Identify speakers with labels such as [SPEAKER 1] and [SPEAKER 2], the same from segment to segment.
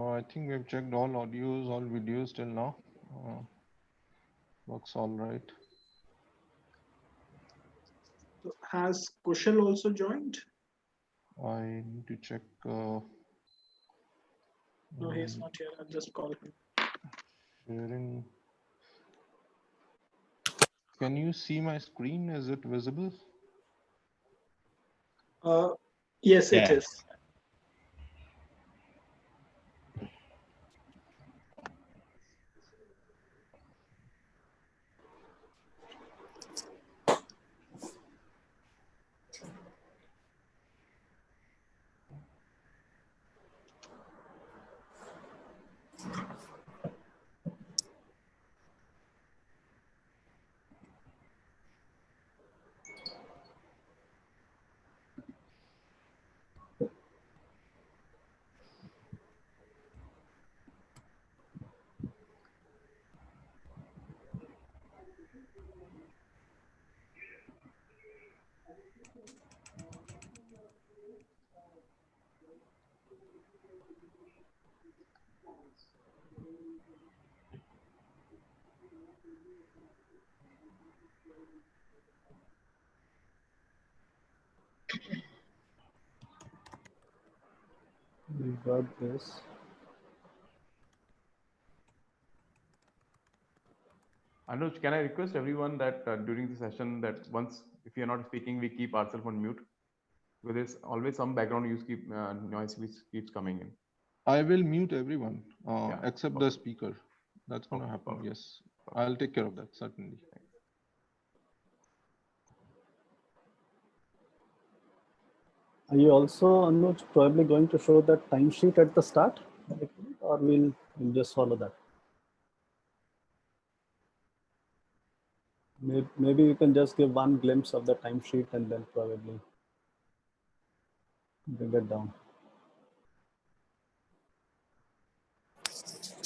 [SPEAKER 1] I think we've checked all audios, all videos till now. Looks all right.
[SPEAKER 2] So has Kushal also joined?
[SPEAKER 1] I need to check.
[SPEAKER 2] No, he's not here. I'll just call him.
[SPEAKER 1] Sharing. Can you see my screen? Is it visible?
[SPEAKER 2] Yes, it is.
[SPEAKER 3] We got this.
[SPEAKER 4] Anuj, can I request everyone that during the session that once, if you're not speaking, we keep ourselves on mute? Because there's always some background noise which keeps coming in.
[SPEAKER 1] I will mute everyone except
[SPEAKER 4] okay.
[SPEAKER 1] the speaker. That's going to happen.
[SPEAKER 4] Perfect.
[SPEAKER 1] Yes, I'll take care of that, certainly.
[SPEAKER 3] Are you also, Anuj, probably going to show that timesheet at the start? Or we'll just follow that? Maybe you can just give one glimpse of the timesheet and then probably bring it down.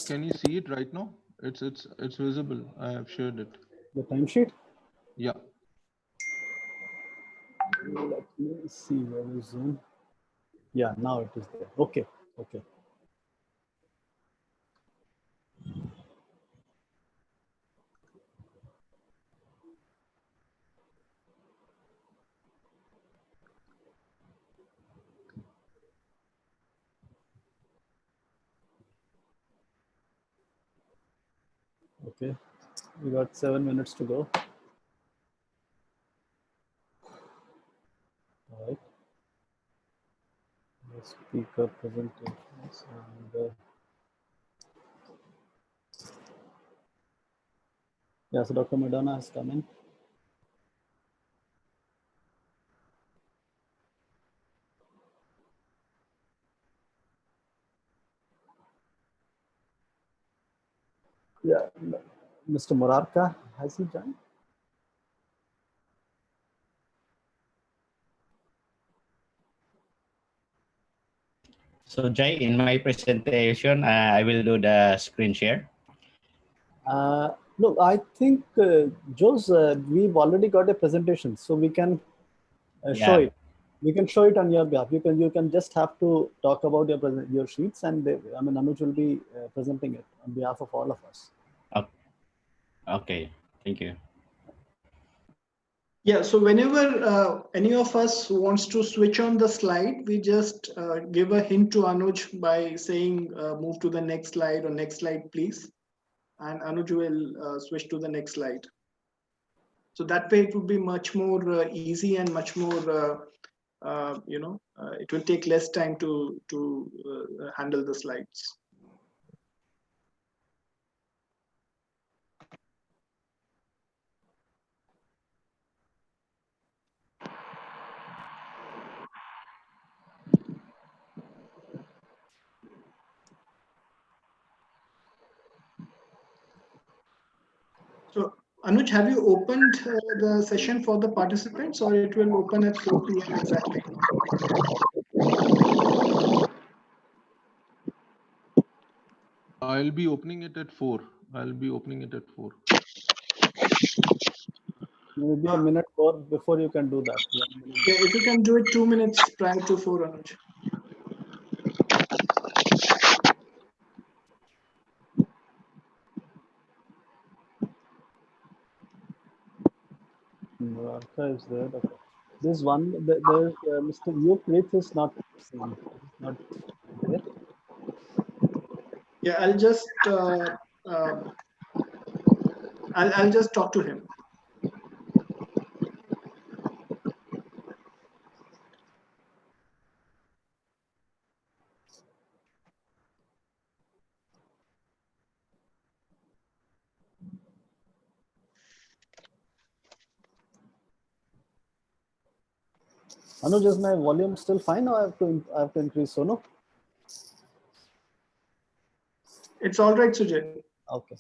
[SPEAKER 1] Can you see it right now? It's visible. I have shared it.
[SPEAKER 3] The timesheet?
[SPEAKER 1] Yeah.
[SPEAKER 3] Let me see where is Zoom. Yeah, now it is there. Okay. Okay. Okay, we got 7 minutes to go. All right. The speaker presentations and yeah, so Dr. Madonna has come in. Yeah, Mr. Murarka, has he joined?
[SPEAKER 5] So Jai, in my presentation, I will do the screen share.
[SPEAKER 3] No, I think, Jose, we've already got a presentation, so we can show it. We can show it on your behalf. You can just have to talk about your sheets, and Anuj will be presenting it on behalf of all of us.
[SPEAKER 5] Okay, thank you.
[SPEAKER 2] Yeah, so whenever any of us wants to switch on the slide, we just give a hint to Anuj by saying move to the next slide or next slide, please. And Anuj will switch to the next slide. So that way it would be much more easy and much more, it will take less time to handle the slides. So Anuj, have you opened the session for the participants, or it will open at 4 p.m. exactly?
[SPEAKER 1] I'll be opening it at 4. I'll be opening it at 4.
[SPEAKER 3] Maybe a minute more before you can do that.
[SPEAKER 2] Yeah, if you can do it 2 minutes prior to 4, Anuj.
[SPEAKER 3] Your archives there. Okay. This one, there's Mr. Yuk is not seen. Not there.
[SPEAKER 2] Yeah, I'll just talk to him.
[SPEAKER 3] Anuj, is my volume still fine, or I have to increase? So no.
[SPEAKER 2] It's all right, Sujay.
[SPEAKER 3] Okay.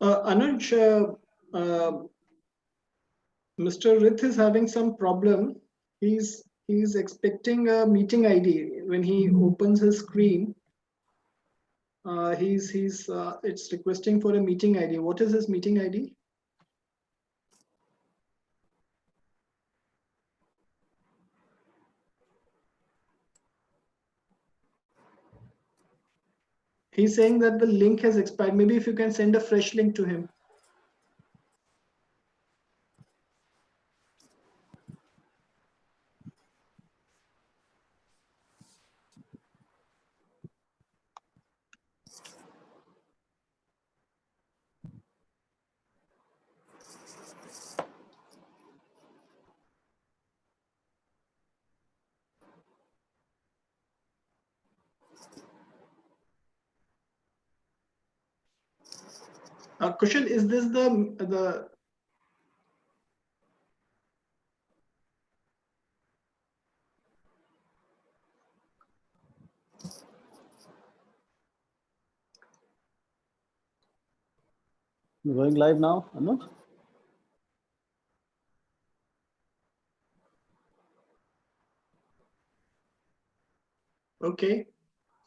[SPEAKER 2] Anuj, Mr. Rith is having some problem. He's expecting a meeting ID when he opens his screen. It's requesting for a meeting ID. What is his meeting ID? He's saying that the link has expired. Maybe if you can send a fresh link to him. Kushal, is this the
[SPEAKER 3] You're going live now, Anuj?
[SPEAKER 2] okay?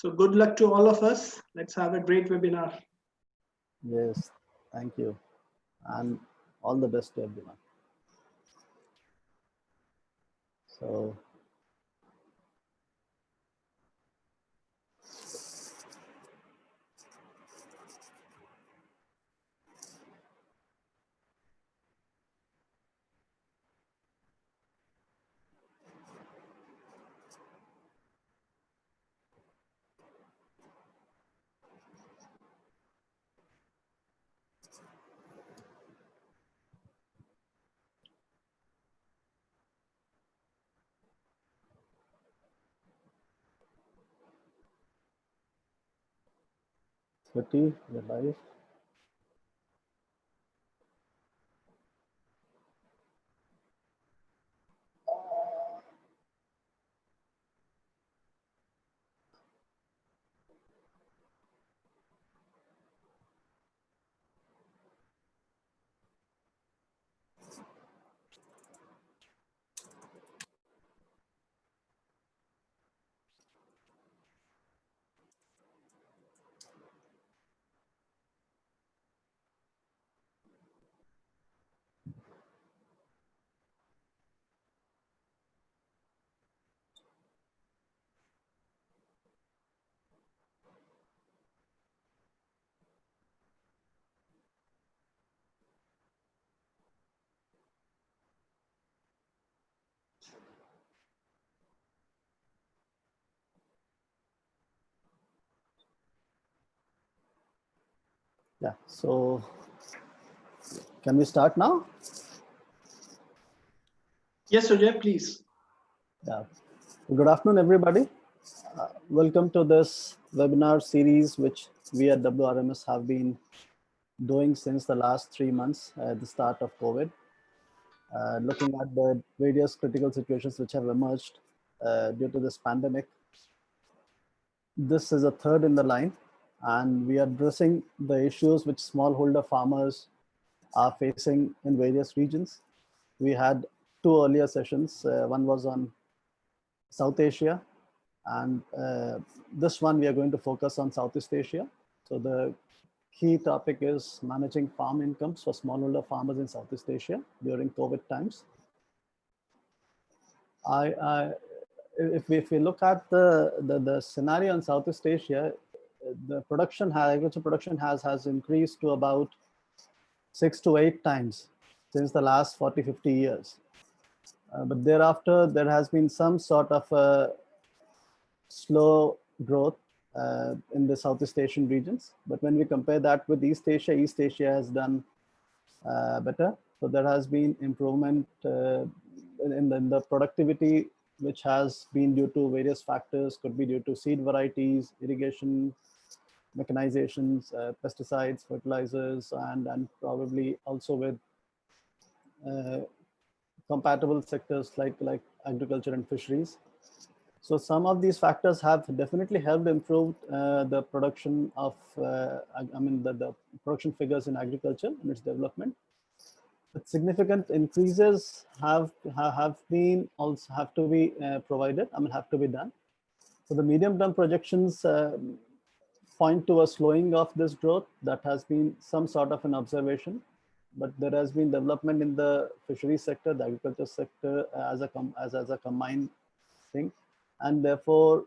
[SPEAKER 2] So good luck to all of us. Let's have a great webinar.
[SPEAKER 3] Yes. Thank you, and all the best to everyone. So. Swati, you're live. Yeah, so can we start now?
[SPEAKER 2] Yes, Sujay, please.
[SPEAKER 3] Yeah. Good afternoon, everybody. Welcome to this webinar series, which we at WRMS have been doing since the last 3 months at the start of COVID, looking at the various critical situations which have emerged due to this pandemic. This is a third in the line, and we are addressing the issues which smallholder farmers are facing in various regions. We had 2 earlier sessions. One was on South Asia, and this one we are going to focus on Southeast Asia. So the key topic is managing farm incomes for smallholder farmers in Southeast Asia during COVID times. If we look at the scenario in Southeast Asia, the agricultural production has increased to about 6 to 8 times since the last 40-50 years. But thereafter, there has been some sort of a slow growth in the Southeast Asian regions. But when we compare that with East Asia has done better. So there has been improvement in the productivity, which has been due to various factors, could be due to seed varieties, irrigation, mechanizations, pesticides, fertilizers, and probably also with compatible sectors like agriculture and fisheries. So some of these factors have definitely helped improve the production of, the production figures in agriculture and its development. But significant increases have to be provided. Have to be done. So the medium-term projections point to a slowing of this growth. That has been some sort of an observation, but there has been development in the fishery sector, the agriculture sector as a combined thing, and therefore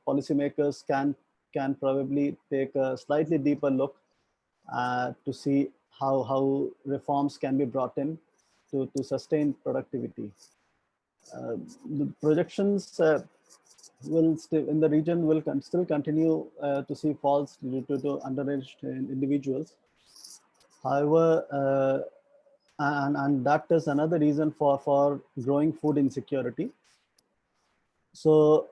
[SPEAKER 3] policymakers can probably take a slightly deeper look to see how reforms can be brought in to sustain productivity. The projections will still in the region will still continue to see falls due to underaged individuals. However, and that is another reason for growing food insecurity. So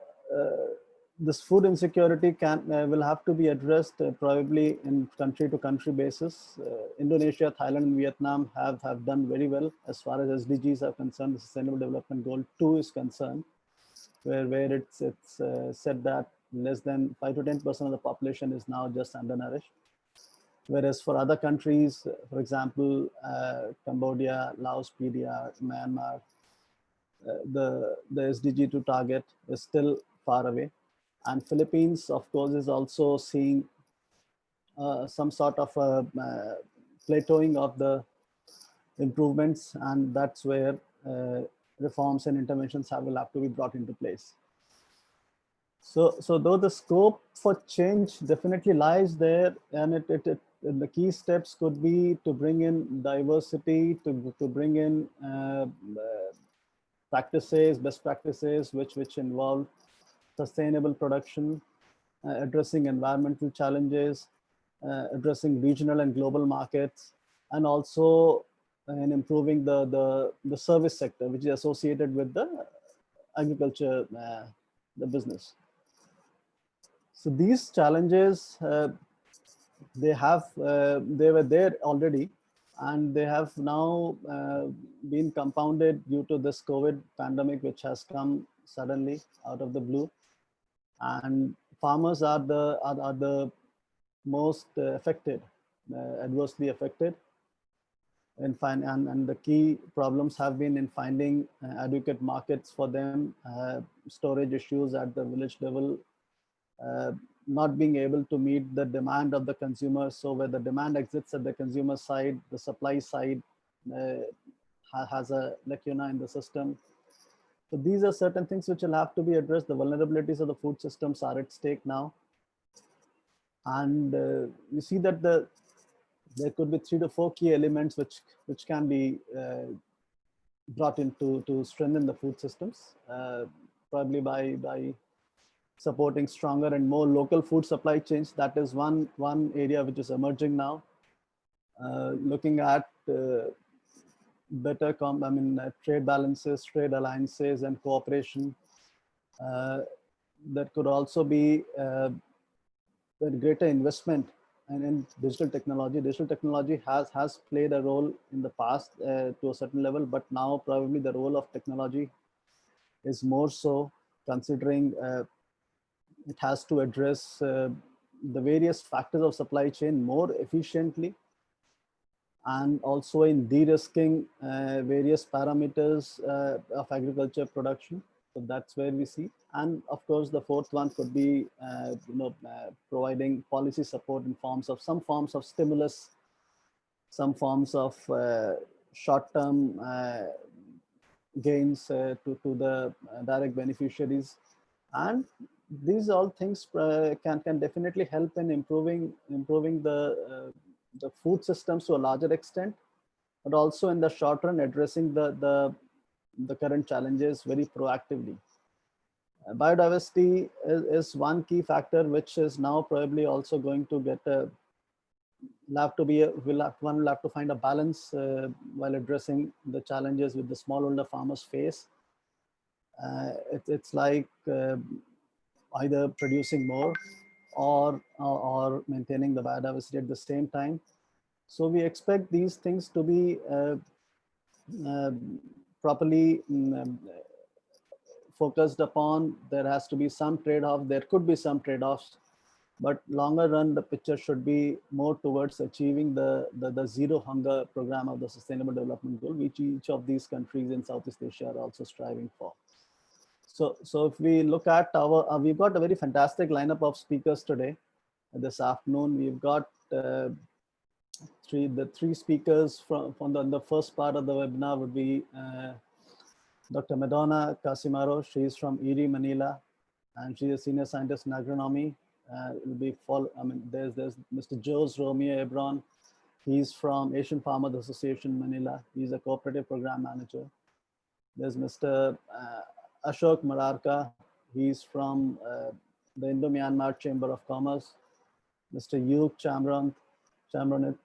[SPEAKER 3] this food insecurity will have to be addressed probably in country to country basis. Indonesia, Thailand, and Vietnam have done very well as far as SDGs are concerned. The Sustainable Development Goal 2 is concerned, where it's said that less than 5 to 10% of the population is now just undernourished. Whereas for other countries, for example, Cambodia, Laos, PDR, Myanmar, the SDG 2 target is still far away. And Philippines, of course, is also seeing some sort of plateauing of the improvements, and that's where reforms and interventions will have to be brought into place. So though the scope for change definitely lies there, and the key steps could be to bring in diversity, to bring in best practices, which involve sustainable production, addressing environmental challenges, addressing regional and global markets, and also in improving the service sector, which is associated with the agriculture, the business. So these challenges, they were there already, and they have now been compounded due to this COVID pandemic, which has come suddenly out of the blue. And farmers are the most affected, adversely affected. And the key problems have been in finding adequate markets for them, storage issues at the village level, not being able to meet the demand of the consumer. So where the demand exists at the consumer side, the supply side has a lacuna in the system. So these are certain things which will have to be addressed. The vulnerabilities of the food systems are at stake now. And you see that there could be 3 to 4 key elements which can be brought in to strengthen the food systems, probably by supporting stronger and more local food supply chains. That is one area which is emerging now. looking at better trade balances, trade alliances, and cooperation. There could also be a greater investment in digital technology. Digital technology has played a role in the past to a certain level, but now probably the role of technology is more so, considering it has to address the various factors of supply chain more efficiently, and also in de-risking various parameters of agriculture production. So that's where we see. And of course, the fourth one could be, providing policy support in forms of some forms of stimulus, some forms of short-term gains to the direct beneficiaries. And these all things can definitely help in improving the food systems to a larger extent, but also in the short run addressing the current challenges very proactively. Biodiversity is one key factor, which is now probably also going to get one will have to find a balance while addressing the challenges with the smallholder farmers face. It's like either producing more or maintaining the biodiversity at the same time. So we expect these things to be properly focused upon. There has to be some trade-off. There could be some trade-offs, but longer run, the picture should be more towards achieving the zero hunger program of the Sustainable Development Goal, which each of these countries in Southeast Asia are also striving for. So if we look at we've got a very fantastic lineup of speakers today. This afternoon, we've got the three speakers from the first part of the webinar would be Dr. Madonna Casimiro. She's from Erie, Manila, and she's a senior scientist in agronomy. There's Mr. Jose Romeo Ebron. He's from Asian Farmers Association, Manila. He's a cooperative program manager. There's Mr. Ashok Mararka. He's from the Indo-Myanmar Chamber of Commerce. Mr. Yuk Chamronit,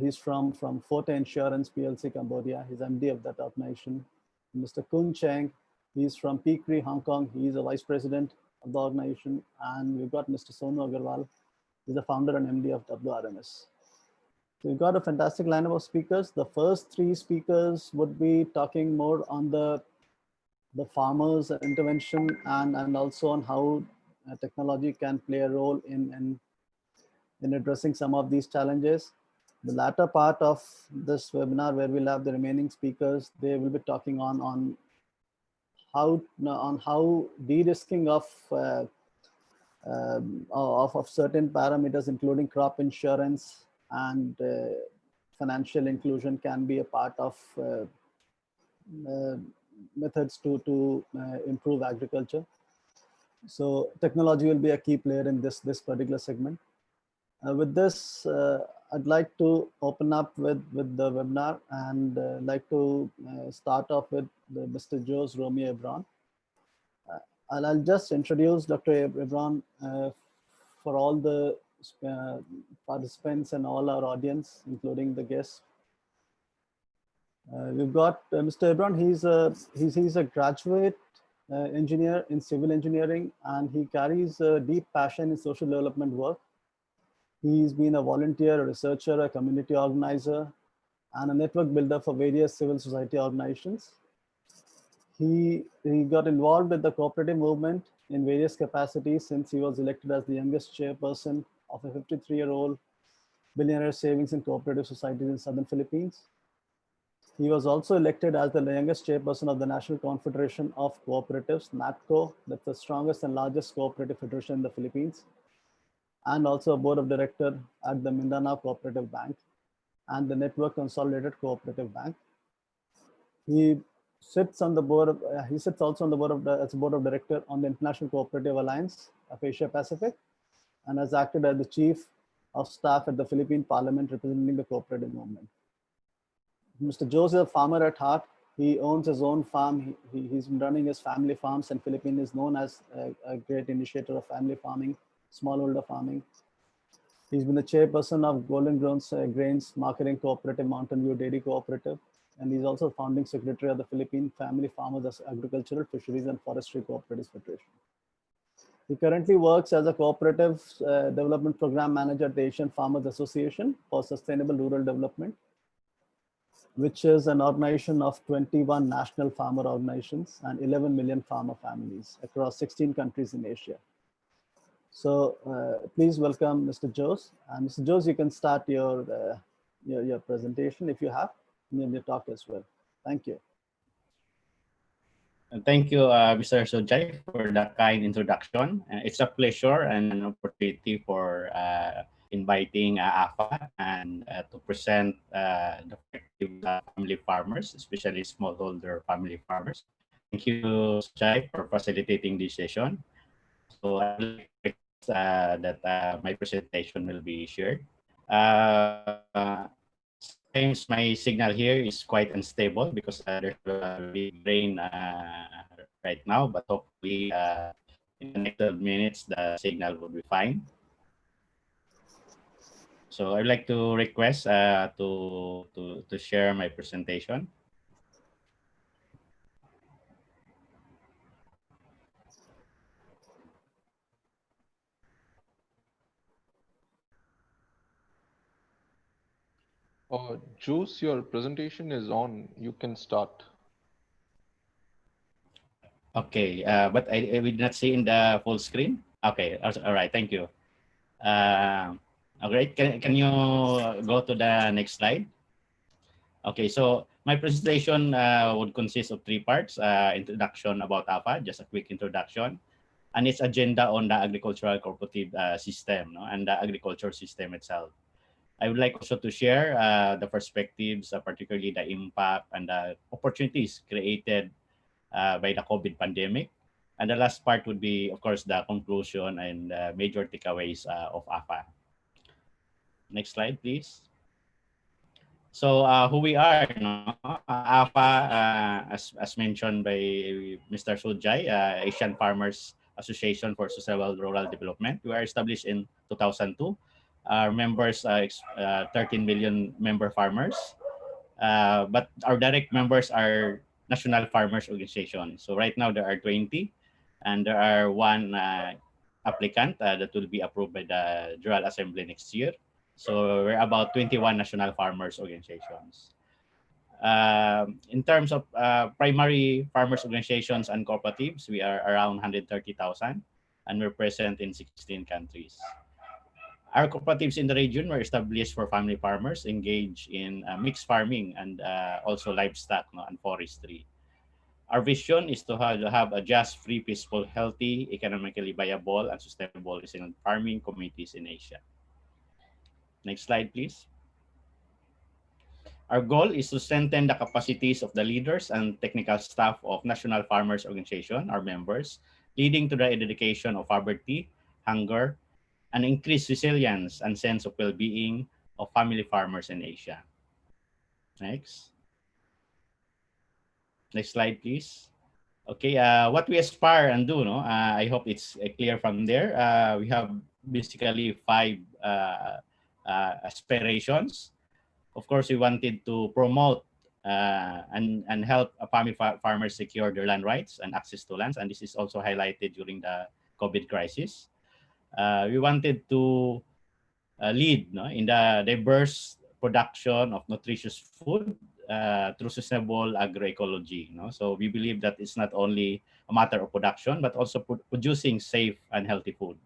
[SPEAKER 3] he's from Forte Insurance PLC, Cambodia. He's MD of that organization. Mr. Kun Cheng, he's from Peakri, Hong Kong. He's a vice president of the organization. And we've got Mr. Sonu Agarwal. He's the founder and MD of WRMS. So we've got a fantastic lineup of speakers. The first three speakers would be talking more on the farmers' intervention and also on how technology can play a role in addressing some of these challenges. The latter part of this webinar, where we'll have the remaining speakers, they will be talking on how de-risking of certain parameters, including crop insurance and financial inclusion, can be a part of methods to improve agriculture. So technology will be a key player in this particular segment. With this, I'd like to open up with the webinar, and like to start off with Mr. Jose Romeo Ebron. I'll just introduce Dr. Ebron for all the participants and all our audience, including the guests. We've got Mr. Ebron. He's a graduate engineer in civil engineering, and he carries a deep passion in social development work. He's been a volunteer, a researcher, a community organizer, and a network builder for various civil society organizations. He got involved with the cooperative movement in various capacities since he was elected as the youngest chairperson of a 53-year-old billionaire savings and cooperative societies in Southern Philippines. He was also elected as the youngest chairperson of the National Confederation of Cooperatives, NATCO, that's the strongest and largest cooperative federation in the Philippines, and also a board of director at the Mindanao Cooperative Bank and the Network Consolidated Cooperative Bank. He sits on the board of, also on the board of as a board of director on the International Cooperative Alliance of Asia Pacific, and has acted as the chief of staff at the Philippine Parliament representing the cooperative movement. Mr. Jose is a farmer at heart. He owns his own farm. He's been running his family farms, and Philippines is known as a great initiator of family farming, smallholder farming. He's been the chairperson of Golden Grains Marketing Cooperative, Mountain View Dairy Cooperative, and he's also founding secretary of the Philippine Family Farmers Agricultural, Fisheries and Forestry Cooperatives Federation. He currently works as a cooperative development program manager at the Asian Farmers Association for Sustainable Rural Development, which is an organization of 21 national farmer organizations and 11 million farmer families across 16 countries in Asia. So please welcome Mr. Jose. And Mr. Jose, you can start your presentation if you have, and your talk as well. Thank you.
[SPEAKER 5] Thank you, Mr. Sujai, for the kind introduction. It's a pleasure and an opportunity for inviting AFA and to present the family farmers, especially smallholder family farmers. Thank you, Sujai, for facilitating this session. So I would like to request that my presentation will be shared. Sometimes my signal here is quite unstable because there's a big rain right now, but hopefully in the next 12 minutes, the signal will be fine. So I'd like to request to share my presentation.
[SPEAKER 1] Juice, your presentation is on. You can start.
[SPEAKER 5] Okay, but I will not see in the full screen. Okay, all right, thank you. All right, can you go to the next slide? Okay, so my presentation would consist of 3 parts. Introduction about AFA, just a quick introduction, and its agenda on the agricultural cooperative system, no, and the agriculture system itself. I would like also to share the perspectives, particularly the impact and the opportunities created by the COVID pandemic. And the last part would be, of course, the conclusion and major takeaways of AFA. Next slide, please. So who we are, no? AFA, as mentioned by Mr. Sujai, Asian Farmers Association for Sustainable Rural Development. We are established in 2002. Our members are 13 million member farmers, but our direct members are National Farmers Organization. So right now there are 20, and there are 1 applicant that will be approved by the General Assembly next year. So we're about 21 national farmers organizations. In terms of primary farmers organizations and cooperatives, we are around 130,000, and we're present in 16 countries. Our cooperatives in the region were established for family farmers engaged in mixed farming and also livestock, no, and forestry. Our vision is to have a just, free, peaceful, healthy, economically viable, and sustainable resilient farming communities in Asia. Next slide, please. Our goal is to strengthen the capacities of the leaders and technical staff of National Farmers Organization, our members, leading to the eradication of poverty, hunger, and increased resilience and sense of well-being of family farmers in Asia. Next. Next slide, please. Okay, what we aspire and do, no? I hope it's clear from there. We have basically 5 aspirations. Of course, we wanted to promote and help family farmers secure their land rights and access to lands, and this is also highlighted during the COVID crisis. We wanted to lead, no, in the diverse production of nutritious food through sustainable agroecology. No? So we believe that it's not only a matter of production, but also producing safe and healthy food.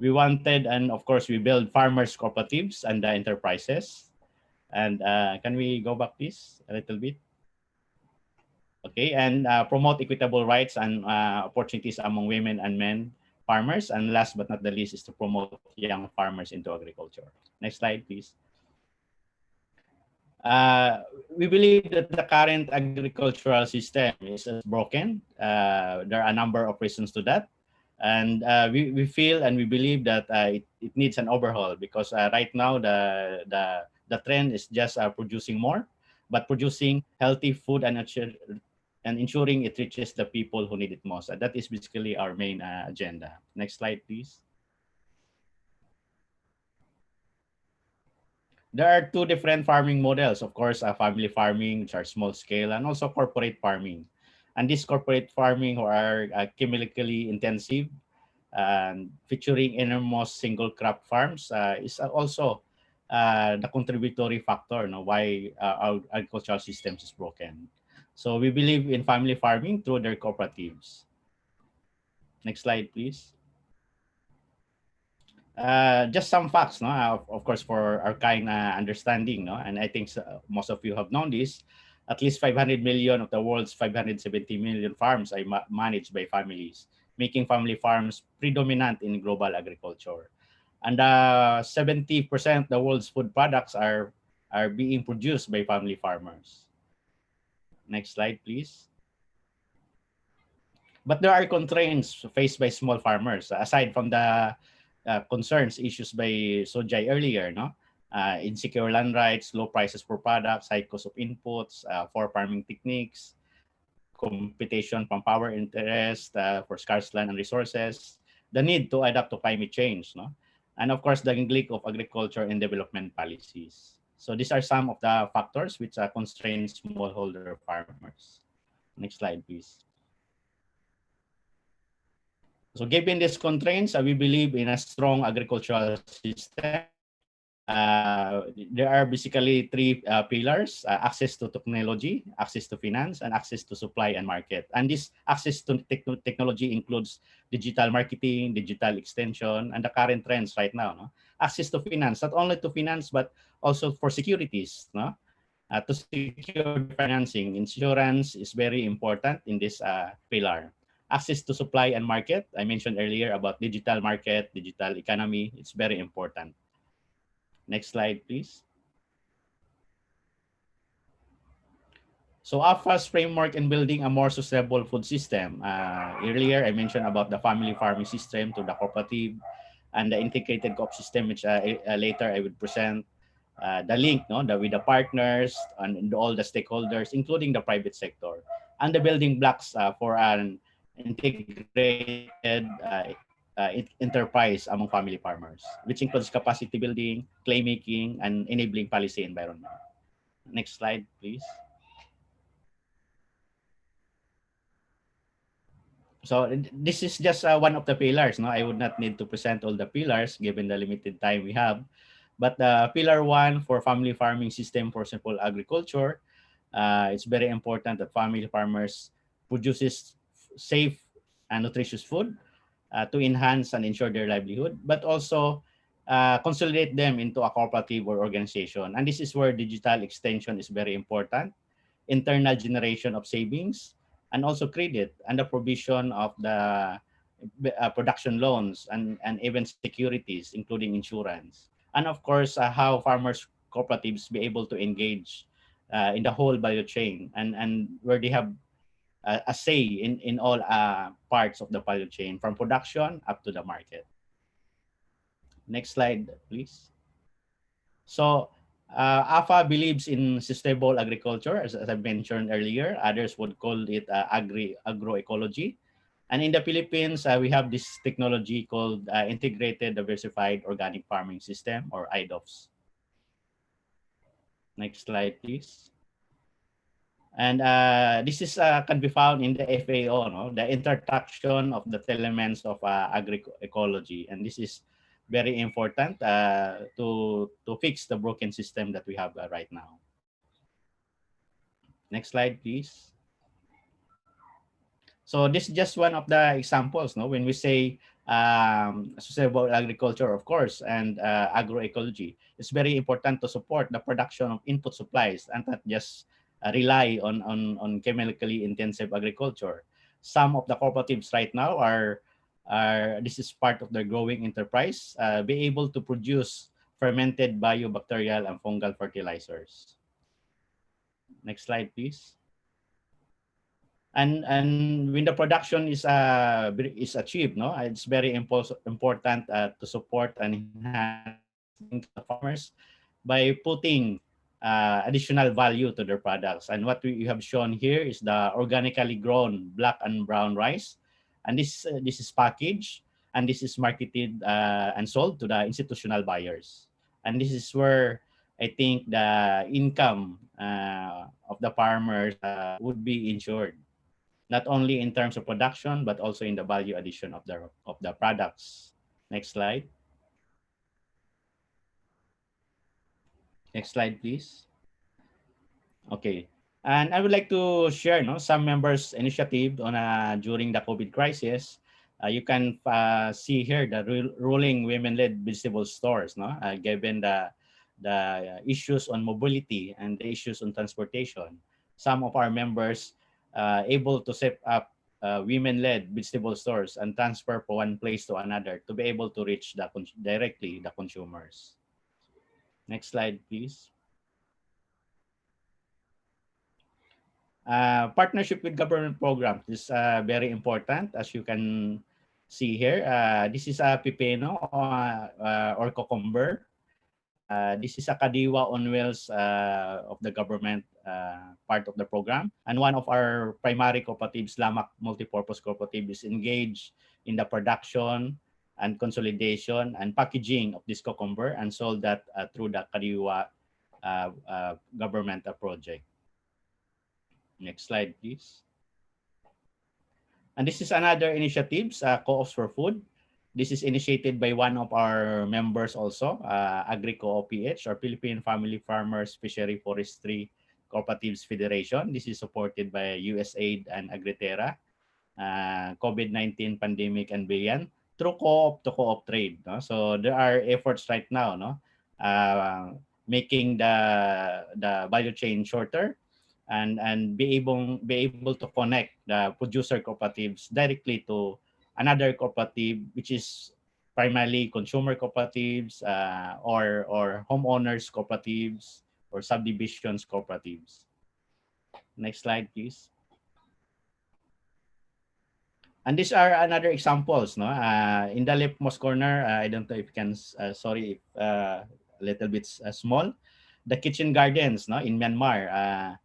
[SPEAKER 5] We wanted, and of course, we build farmers cooperatives and the enterprises. And can we go back, please, a little bit? Okay, and promote equitable rights and opportunities among women and men farmers. And last but not the least is to promote young farmers into agriculture. Next slide, please. We believe that the current agricultural system is broken. There are a number of reasons to that. And we feel and we believe that it needs an overhaul because right now the trend is just producing more, but producing healthy food and ensuring it reaches the people who need it most. That is basically our main agenda. Next slide, please. There are two different farming models, of course, family farming, which are small scale, and also corporate farming. And this corporate farming who are chemically intensive and featuring enormous single crop farms is also the contributory factor, why our agricultural systems is broken. So we believe in family farming through their cooperatives. Next slide, please. Just some facts, no? Of course, for our kind understanding, no? And I think most of you have known this. At least 500 million of the world's 570 million farms are managed by families, making family farms predominant in global agriculture. And 70% of the world's food products are being produced by family farmers. Next slide, please. But there are constraints faced by small farmers, aside from the concerns issues by Sojai earlier, no? Insecure land rights, low prices for products, high cost of inputs, poor farming techniques, competition from power interest for scarce land and resources, the need to adapt to climate change, no? And of course, the neglect of agriculture and development policies. So these are some of the factors which constrain smallholder farmers. Next slide, please. So given these constraints, we believe in a strong agricultural system. There are basically three pillars: access to technology, access to finance, and access to supply and market. And this access to technology includes digital marketing, digital extension, and the current trends right now. No? Access to finance, not only to finance, but also for securities. No? To secure financing, insurance is very important in this pillar. Access to supply and market, I mentioned earlier about digital market, digital economy, it's very important. Next slide, please. So AFA's framework in building a more sustainable food system. Earlier, I mentioned about the family farming system to the cooperative and the integrated co-op system, which later I will present. The link with the partners and all the stakeholders, including the private sector, and the building blocks for an integrated enterprise among family farmers, which includes capacity building, claim making, and enabling policy environment. Next slide, please. So this is just one of the pillars. No, I would not need to present all the pillars given the limited time we have. But pillar one for family farming system for simple agriculture, it's very important that family farmers produces safe and nutritious food to enhance and ensure their livelihood, but also consolidate them into a cooperative or organization. And this is where digital extension is very important, internal generation of savings, and also credit, and the provision of the production loans and even securities, including insurance. And of course, how farmers cooperatives be able to engage in the whole value chain and where they have a say in all parts of the value chain, from production up to the market. Next slide, please. So AFA believes in sustainable agriculture, as I mentioned earlier. Others would call it agroecology. And in the Philippines, we have this technology called Integrated Diversified Organic Farming System, or IDOFS. Next slide, please. And this is can be found in the FAO, no? The introduction of the elements of agroecology. And this is very important to fix the broken system that we have right now. Next slide, please. So this is just one of the examples, no? When we say sustainable agriculture, of course, and agroecology, it's very important to support the production of input supplies and not just rely on chemically intensive agriculture. Some of the cooperatives right now are this is part of their growing enterprise, be able to produce fermented biobacterial and fungal fertilizers. Next slide, please. And when the production is achieved, no, it's very important to support and enhance the farmers by putting additional value to their products. And what we have shown here is the organically grown black and brown rice, and this is packaged and this is marketed and sold to the institutional buyers. And this is where I think the income of the farmers would be insured, not only in terms of production, but also in the value addition of the products. Next slide. Next slide, please. Okay. And I would like to share some members' initiative on during the COVID crisis. You can see here the ruling women-led vegetable stores, given the issues on mobility and the issues on transportation. Some of our members able to set up women-led vegetable stores and transfer from one place to another to be able to reach directly the consumers. Next slide, please. Partnership with government programs is very important, as you can see here. This is a pipino or cucumber. This is a kadiwa on wheels of the government part of the program. And one of our primary cooperatives, Lamak Multipurpose Cooperative, is engaged in the production and consolidation and packaging of this cucumber and sold that through the kadiwa government project. Next slide, please. And this is another initiative, Co-ops for Food. This is initiated by one of our members also, AgriCo PH, or Philippine Family Farmers Fishery Forestry Cooperatives Federation. This is supported by USAID and Agritera, COVID-19 pandemic and beyond, through co-op to co-op trade. No? So there are efforts right now, making the value chain shorter, and be able to connect the producer cooperatives directly to another cooperative, which is primarily consumer cooperatives or homeowners cooperatives or subdivisions cooperatives. Next slide, please. And these are another examples. In the leftmost corner, I don't know if you can, sorry, a little bit small. The kitchen gardens in Myanmar.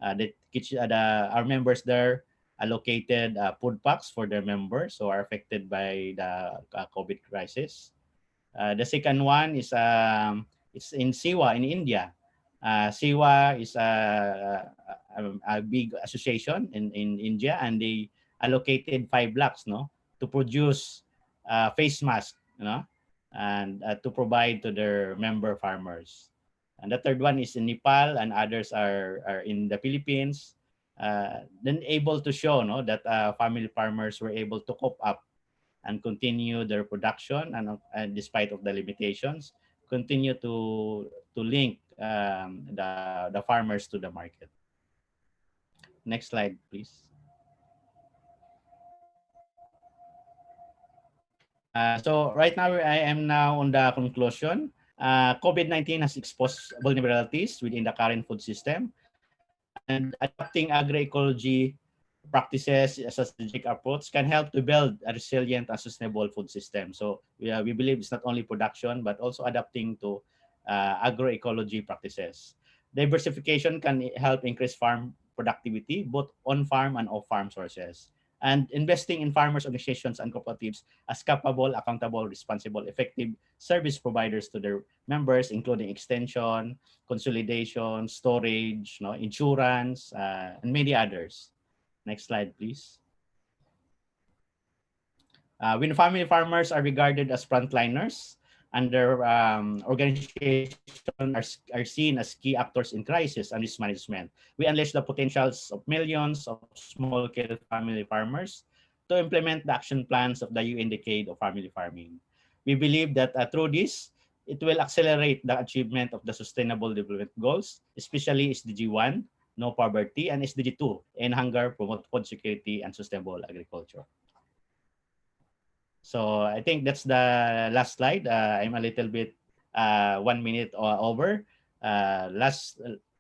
[SPEAKER 5] Our members there allocated food packs for their members who are affected by the COVID crisis. The second one is it's in Siwa in India. Siwa is a big association in India, and they allocated 5 lakhs to produce face masks, and to provide to their member farmers. And the third one is in Nepal, and others are in the Philippines. Then able to show that family farmers were able to cope up and continue their production, and despite of the limitations, continue to link the farmers to the market. Next slide, please. So right now, I am now on the conclusion. COVID-19 has exposed vulnerabilities within the current food system, and adapting agroecology practices as a strategic approach can help to build a resilient and sustainable food system. So we believe it's not only production, but also adapting to agroecology practices. Diversification can help increase farm productivity, both on-farm and off-farm sources. And investing in farmers' organizations and cooperatives as capable, accountable, responsible, effective service providers to their members, including extension, consolidation, storage, insurance, and many others. Next slide, please. When family farmers are regarded as frontliners, and their organizations are seen as key actors in crisis and risk management, we unleash the potentials of millions of small-scale family farmers to implement the action plans of the UN Decade of Family Farming. We believe that through this, it will accelerate the achievement of the Sustainable Development Goals, especially SDG 1, no poverty, and SDG 2, end hunger, promote food security, and sustainable agriculture. So I think that's the last slide. I'm a little bit 1 minute over. Not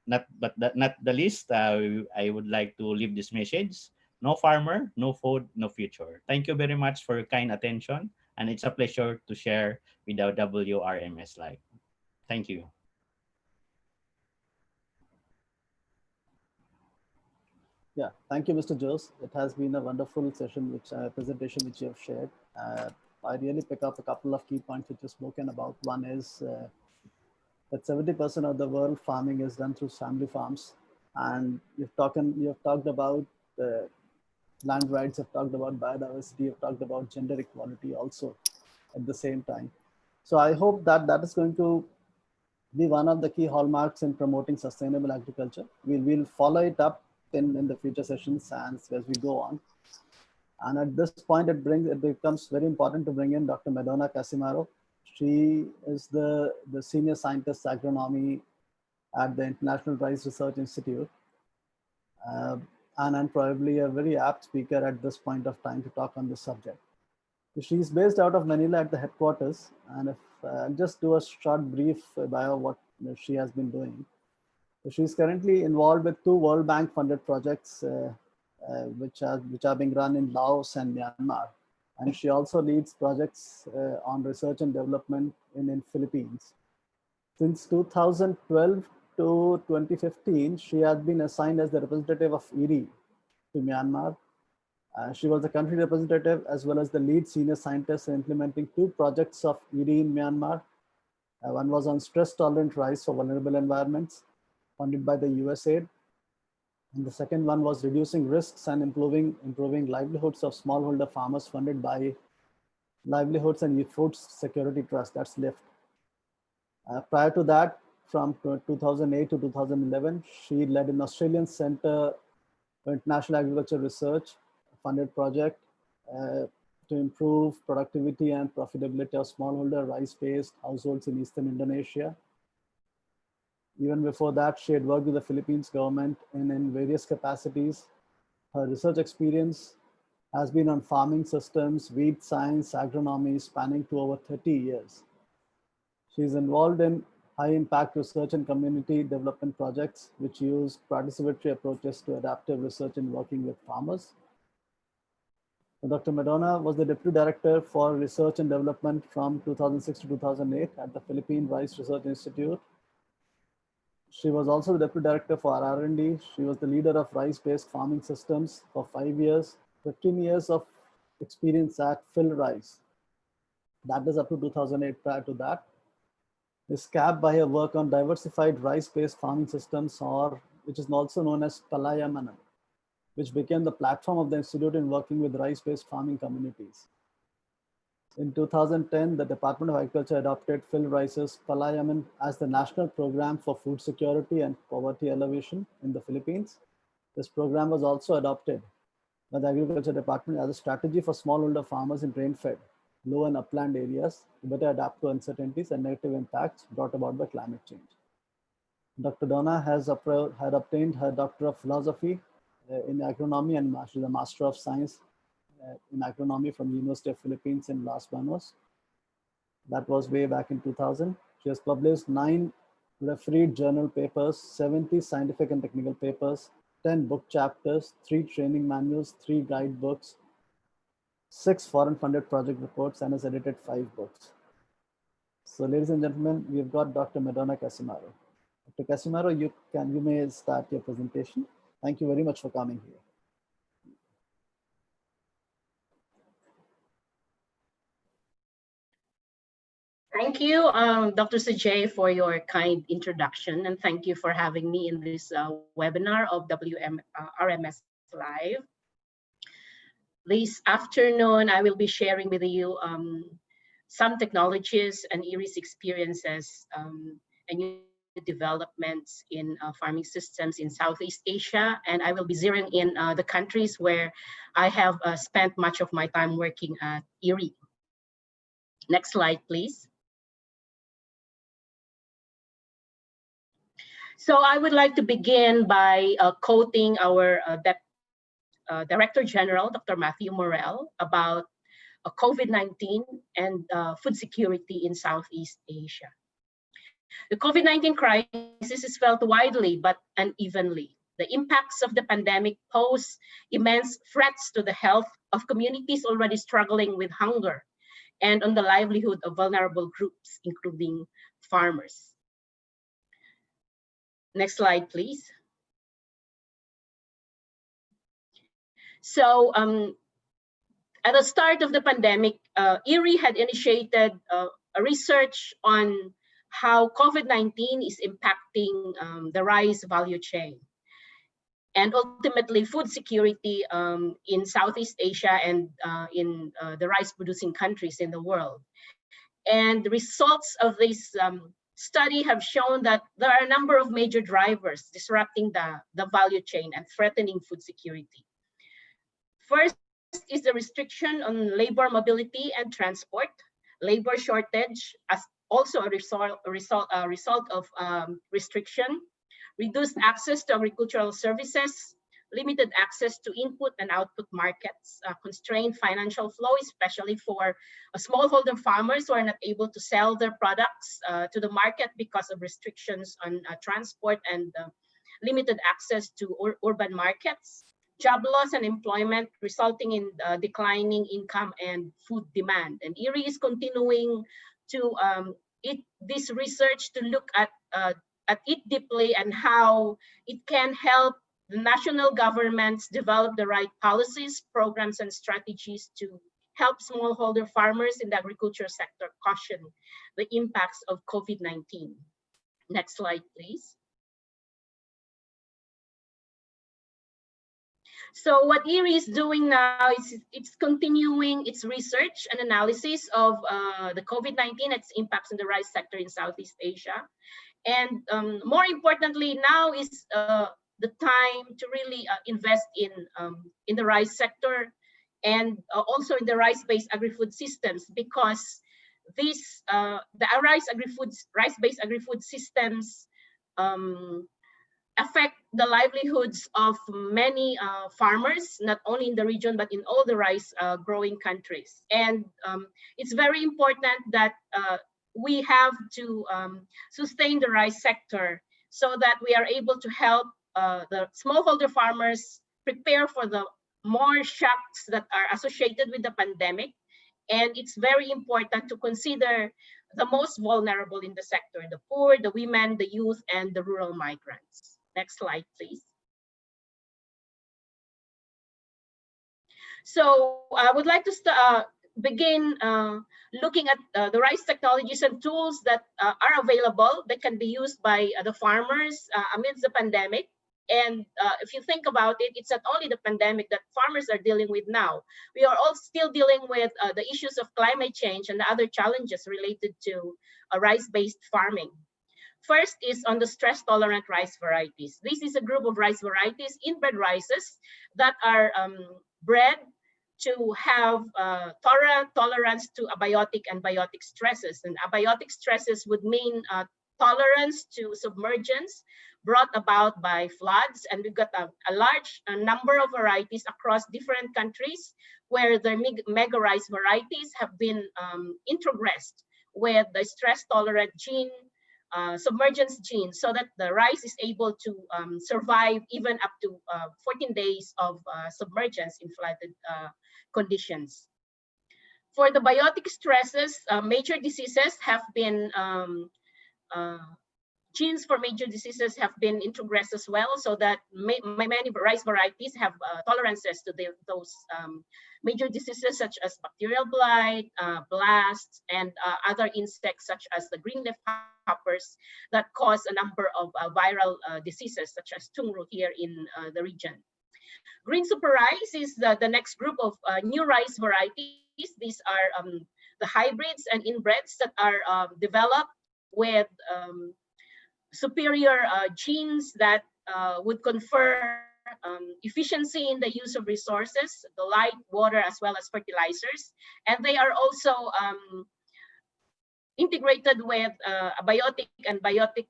[SPEAKER 5] the least, I would like to leave this message: no farmer, no food, no future. Thank you very much for your kind attention, and it's a pleasure to share with the WRMS Live. Thank you.
[SPEAKER 3] Yeah, thank you, Mr. Jose. It has been a wonderful session, presentation which you have shared. I really pick up a couple of key points which you've spoken about. One is that 70% of the world farming is done through family farms. And you've talked about land rights, you've talked about biodiversity, you've talked about gender equality also at the same time. So I hope that that is going to be one of the key hallmarks in promoting sustainable agriculture. We'll follow it up in the future sessions and as we go on. And at this point, it becomes very important to bring in Dr. Madonna Casimiro. She is the senior scientist agronomy at the International Rice Research Institute, and probably a very apt speaker at this point of time to talk on this subject. She's based out of Manila at the headquarters, and if just do a short brief bio what she has been doing. She's currently involved with 2 World Bank funded projects which are being run in Laos and Myanmar. And she also leads projects on research and development in Philippines. Since 2012 to 2015, she has been assigned as the representative of IRRI to Myanmar. She was the country representative as well as the lead senior scientist in implementing 2 projects of IRRI in Myanmar. One was on stress-tolerant rice for vulnerable environments, funded by the USAID. And the second one was reducing risks and improving livelihoods of smallholder farmers, funded by Livelihoods and Food Security Trust, that's LIFT. Prior to that, from 2008 to 2011, she led an Australian Centre for International Agriculture Research funded project to improve productivity and profitability of smallholder rice-based households in Eastern Indonesia. Even before that, she had worked with the Philippines government in various capacities. Her research experience has been on farming systems, weed science, agronomy, spanning to over 30 years. She is involved in high impact research and community development projects, which use participatory approaches to adaptive research in working with farmers. Dr. Madonna was the Deputy Director for Research and Development from 2006 to 2008 at the Philippine Rice Research Institute. She was also the Deputy Director for R&D. She was the leader of rice-based farming systems for 5 years, 15 years of experience at Phil Rice. That is up to 2008. Prior to that, is capped by her work on diversified rice-based farming systems, which is also known as Palayamanam, which became the platform of the Institute in working with rice-based farming communities. In 2010, the Department of Agriculture adopted Phil Rice's Palayaman as the national program for food security and poverty alleviation in the Philippines. This program was also adopted by the Agriculture Department as a strategy for smallholder farmers in rain-fed, low and upland areas to better adapt to uncertainties and negative impacts brought about by climate change. Dr. Donna had obtained her Doctor of Philosophy in Agronomy and she's a Master of Science in Agronomy from the University of Philippines in Las Banos. That was way back in 2000. She has published 9 refereed journal papers, 70 scientific and technical papers, 10 book chapters, 3 training manuals, 3 guidebooks, 6 foreign funded project reports, and has edited 5 books. So ladies and gentlemen, we've got Dr. Madonna Casimiro. Dr. Casimiro, you may start your presentation. Thank you very much for coming here.
[SPEAKER 6] Thank you, Dr. Sajay, for your kind introduction, and thank you for having me in this webinar of WRMS Live. This afternoon, I will be sharing with you some technologies and IRRI's experiences and new developments in farming systems in Southeast Asia, and I will be zeroing in the countries where I have spent much of my time working at IRRI. Next slide, please. So I would like to begin by quoting our Director General, Dr. Matthew Morrell, about COVID-19 and food security in Southeast Asia. The COVID-19 crisis is felt widely but unevenly. The impacts of the pandemic pose immense threats to the health of communities already struggling with hunger and on the livelihood of vulnerable groups, including farmers. Next slide, please. So at the start of the pandemic, IRRI had initiated a research on how COVID-19 is impacting the rice value chain, and ultimately food security in Southeast Asia and in the rice-producing countries in the world. And the results of this study have shown that there are a number of major drivers disrupting the value chain and threatening food security. First is the restriction on labor mobility and transport, labor shortage as also a result of restriction, reduced access to agricultural services, limited access to input and output markets, constrained financial flow, especially for smallholder farmers who are not able to sell their products to the market because of restrictions on transport and limited access to urban markets, job loss and employment resulting in declining income and food demand. And IRRI is continuing to this research to look at it deeply and how it can help the national governments develop the right policies, programs, and strategies to help smallholder farmers in the agriculture sector cushion the impacts of COVID-19. Next slide, please. So what IRRI is doing now is it's continuing its research and analysis of the COVID-19, its impacts on the rice sector in Southeast Asia. And more importantly, now is the time to really invest in the rice sector and also in the rice-based agri-food systems, because these the rice-based agri-food systems affect the livelihoods of many farmers, not only in the region, but in all the rice growing countries. And it's very important that we have to sustain the rice sector so that we are able to help the smallholder farmers prepare for the more shocks that are associated with the pandemic. And it's very important to consider the most vulnerable in the sector, the poor, the women, the youth, and the rural migrants. Next slide, please. So I would like to begin looking at the rice technologies and tools that are available that can be used by the farmers amidst the pandemic. And if you think about it, it's not only the pandemic that farmers are dealing with now. We are all still dealing with the issues of climate change and the other challenges related to rice-based farming. First is on the stress-tolerant rice varieties. This is a group of rice varieties, inbred rices, that are bred to have tolerance to abiotic and biotic stresses. And abiotic stresses would mean tolerance to submergence brought about by floods. And we've got a large number of varieties across different countries where the mega rice varieties have been introgressed with the stress-tolerant gene, submergence gene, so that the rice is able to survive even up to 14 days of submergence in flooded conditions. For the biotic stresses, major diseases have been genes for major diseases have been introgressed as well, so that many rice varieties have tolerances to those major diseases such as bacterial blight, blasts, and other insects such as the green leaf hoppers that cause a number of viral diseases such as tungro here in the region. Green super rice is the next group of new rice varieties. These are the hybrids and inbreds that are developed with superior genes that would confer efficiency in the use of resources, the light, water, as well as fertilizers. And they are also integrated with abiotic and biotic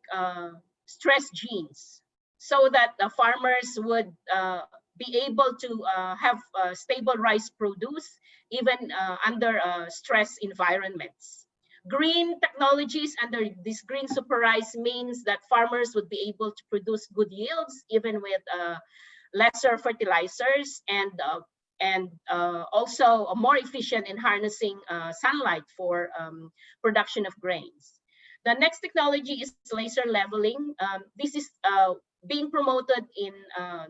[SPEAKER 6] stress genes, so that the farmers would be able to have stable rice produce even under stress environments. Green technologies under this green super rice means that farmers would be able to produce good yields even with lesser fertilizers, and also more efficient in harnessing sunlight for production of grains. The next technology is laser leveling. This is being promoted in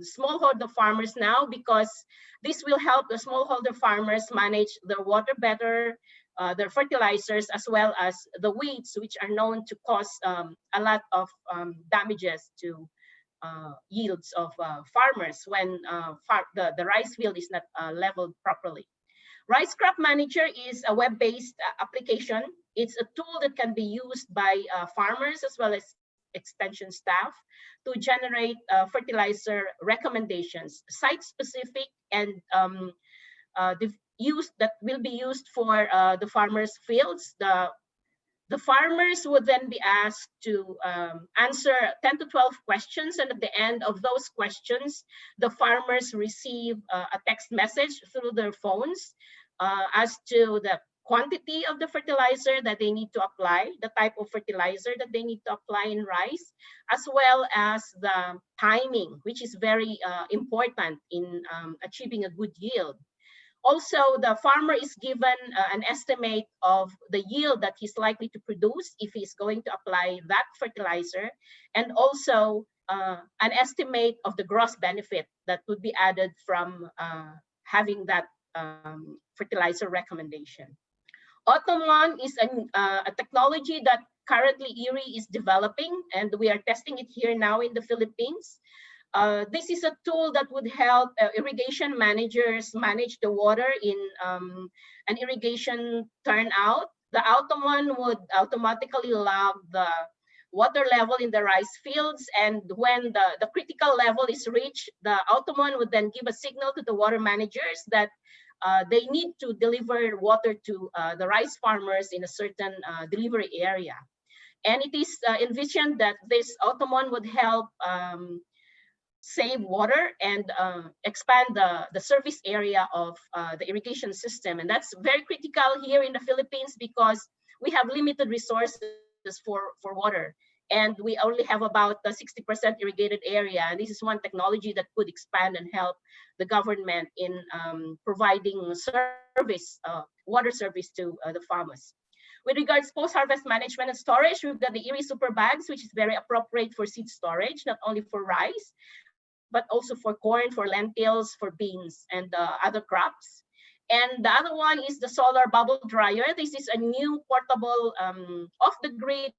[SPEAKER 6] smallholder farmers now, because this will help the smallholder farmers manage their water better, their fertilizers, as well as the weeds, which are known to cause a lot of damages to yields of farmers when the rice field is not leveled properly. Rice Crop Manager is a web-based application. It's a tool that can be used by farmers as well as extension staff to generate fertilizer recommendations, site-specific and that will be used for the farmers' fields. The farmers would then be asked to answer 10 to 12 questions, and at the end of those questions, the farmers receive a text message through their phones as to the quantity of the fertilizer that they need to apply, the type of fertilizer that they need to apply in rice, as well as the timing, which is very important in achieving a good yield. Also, the farmer is given an estimate of the yield that he's likely to produce if he's going to apply that fertilizer, and also an estimate of the gross benefit that would be added from having that fertilizer recommendation. Autumn One is a technology that currently IRRI is developing, and we are testing it here now in the Philippines. This is a tool that would help irrigation managers manage the water in an irrigation turnout. The Autumn One would automatically log the water level in the rice fields, and when the critical level is reached, the Autumn One would then give a signal to the water managers that they need to deliver water to the rice farmers in a certain delivery area. And it is envisioned that this Autumn One would help save water and expand the service area of the irrigation system. And that's very critical here in the Philippines because we have limited resources for water. And we only have about 60% irrigated area. And this is one technology that could expand and help the government in providing service, water service to the farmers. With regards post-harvest management and storage, we've got the IRRI Super Bags, which is very appropriate for seed storage, not only for rice, but also for corn, for lentils, for beans, and other crops. And the other one is the solar bubble dryer. This is a new portable off-the-grid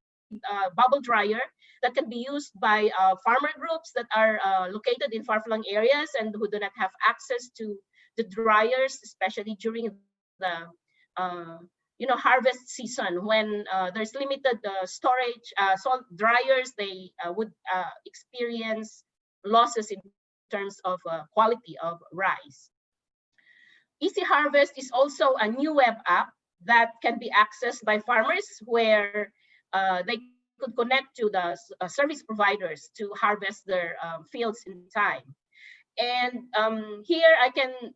[SPEAKER 6] bubble dryer that can be used by farmer groups that are located in far-flung areas and who do not have access to the dryers, especially during the harvest season when there's limited storage. So dryers, they would experience losses in terms of quality of rice. Easy Harvest is also a new web app that can be accessed by farmers where they could connect to the service providers to harvest their fields in time. And here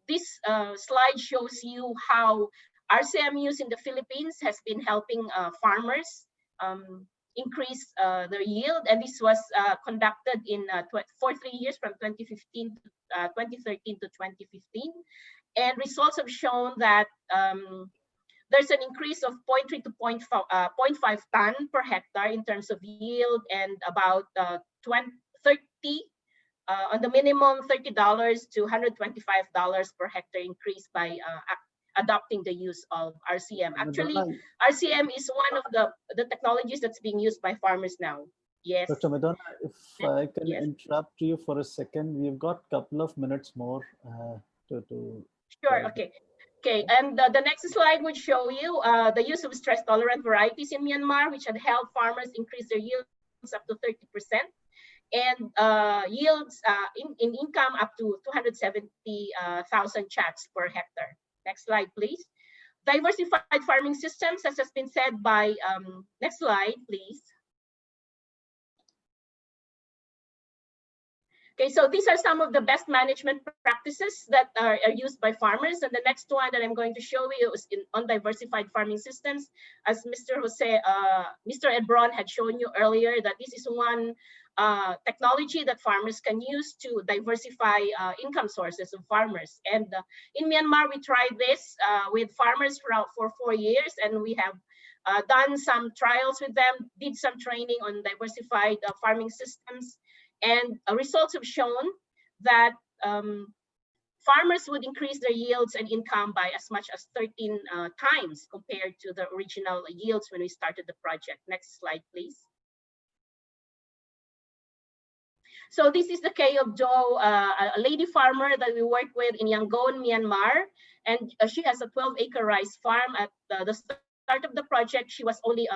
[SPEAKER 6] this slide shows you how RCMUs in the Philippines has been helping farmers increase their yield, and this was conducted for 3 years from 2013 to 2015, and results have shown that there's an increase of 0.3 to 0.5 ton per hectare in terms of yield, and about 30 on the minimum $30 to $125 per hectare increase by adopting the use of RCM. Actually, RCM is one of the technologies that's being used by farmers now. Yes.
[SPEAKER 3] Dr. Madonna, if I can interrupt you for a second, we've got a couple of minutes more to
[SPEAKER 6] Sure, okay. Okay, and the next slide would show you the use of stress-tolerant varieties in Myanmar, which had helped farmers increase their yields up to 30%, and yields in income up to 270,000 chats per hectare. Next slide, please. Diversified farming systems, as has been said by, next slide, please. Okay, so these are some of the best management practices that are used by farmers. And the next one that I'm going to show you is on diversified farming systems. As Mr. Ebron had shown you earlier, that this is one technology that farmers can use to diversify income sources of farmers. And in Myanmar, we tried this with farmers for 4 years, and we have done some trials with them, did some training on diversified farming systems. And results have shown that farmers would increase their yields and income by as much as 13 times compared to the original yields when we started the project. Next slide, please. So this is the Kay of Jo, a lady farmer that we work with in Yangon, Myanmar. And she has a 12-acre rice farm. At the start of the project, she was only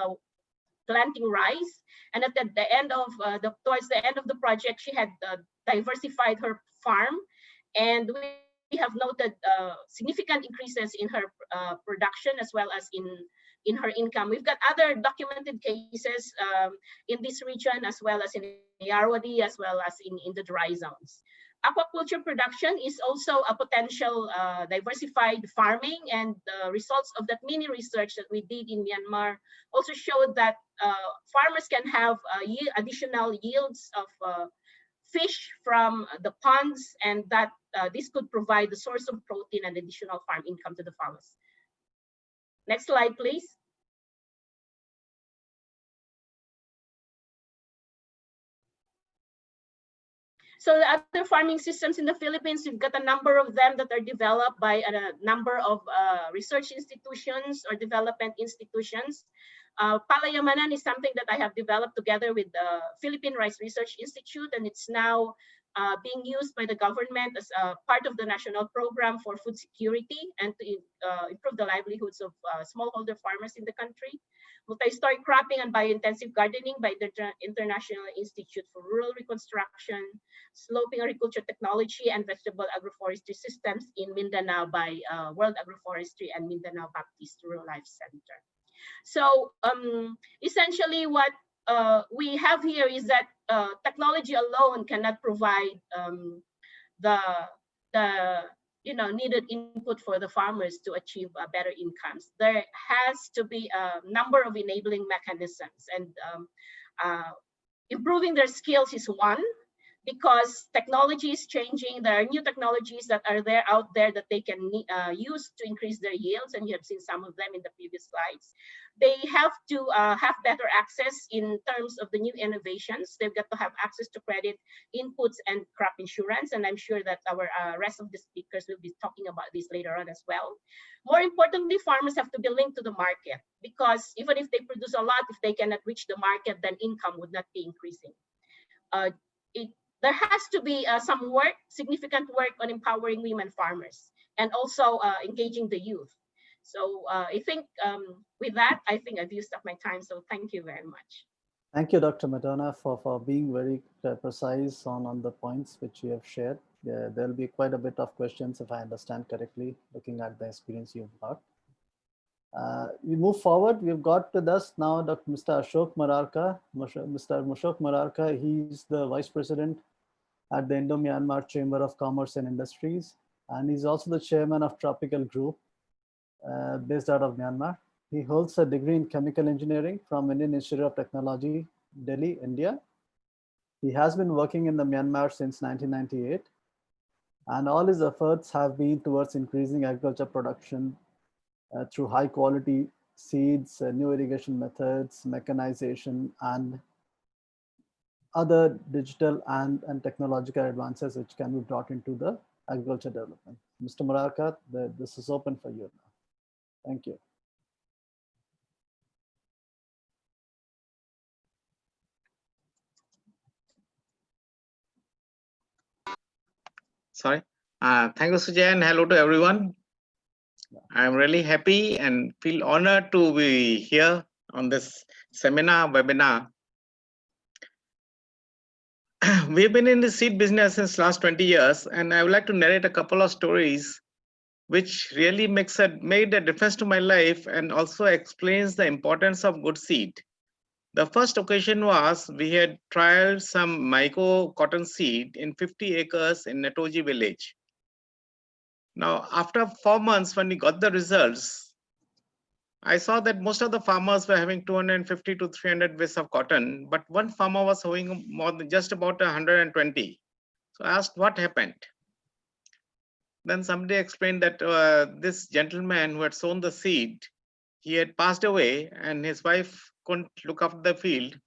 [SPEAKER 6] planting rice. And at the end of towards the end of the project, she had diversified her farm. And we have noted significant increases in her production as well as in her income. We've got other documented cases in this region as well as in Yarwadi as well as in the dry zones. Aquaculture production is also a potential diversified farming, and the results of that mini research that we did in Myanmar also showed that farmers can have additional yields of fish from the ponds, and that this could provide the source of protein and additional farm income to the farmers. Next slide, please. So the other farming systems in the Philippines, we've got a number of them that are developed by a number of research institutions or development institutions. Palayamanan is something that I have developed together with the Philippine Rice Research Institute, and it's now being used by the government as a part of the national program for food security and to improve the livelihoods of smallholder farmers in the country. Multi-story cropping and biointensive gardening by the International Institute for Rural Reconstruction, sloping agriculture technology and vegetable agroforestry systems in Mindanao by World Agroforestry and Mindanao Baptist Rural Life Center. So essentially what we have here is that technology alone cannot provide the needed input for the farmers to achieve better incomes. There has to be a number of enabling mechanisms, and improving their skills is one, because technology is changing. There are new technologies that are out there that they can use to increase their yields, and you have seen some of them in the previous slides. They have to have better access in terms of the new innovations. They've got to have access to credit, inputs, and crop insurance, and I'm sure that our rest of the speakers will be talking about this later on as well. More importantly, farmers have to be linked to the market, because even if they produce a lot, if they cannot reach the market, then income would not be increasing. There has to be some work, significant work on empowering women farmers, and also engaging the youth. So I think with that, I think I've used up my time. So thank you very much.
[SPEAKER 3] Thank you, Dr. Madonna, for being very precise on the points which you have shared. There'll be quite a bit of questions, if I understand correctly, looking at the experience you've got. We move forward. We've got with us now Mr. Ashok Mararka. Mr. Ashok Mararka, he's the Vice President at the Indo-Myanmar Chamber of Commerce and Industries, and he's also the Chairman of Tropical Group based out of Myanmar. He holds a degree in Chemical Engineering from Indian Institute of Technology, Delhi, India. He has been working in the Myanmar since 1998, and all his efforts have been towards increasing agriculture production through high quality seeds, new irrigation methods, mechanization, and other digital and technological advances which can be brought into the agriculture development. Mr. Mararka, this is open for you now. Thank you.
[SPEAKER 7] Sorry. Thank you, Sujay, and hello to everyone. I'm really happy and feel honored to be here on this webinar. We've been in the seed business since last 20 years, and I would like to narrate a couple of stories which really made a difference to my life and also explains the importance of good seed. The first occasion was we had trialed some myco cotton seed in 50 acres in Netoji village. Now, after 4 months, when we got the results, I saw that most of the farmers were having 250 to 300 bales of cotton, but one farmer was sowing more than just about 120. So I asked what happened. Then somebody explained that this gentleman who had sown the seed, he had passed away and his wife couldn't look after the field.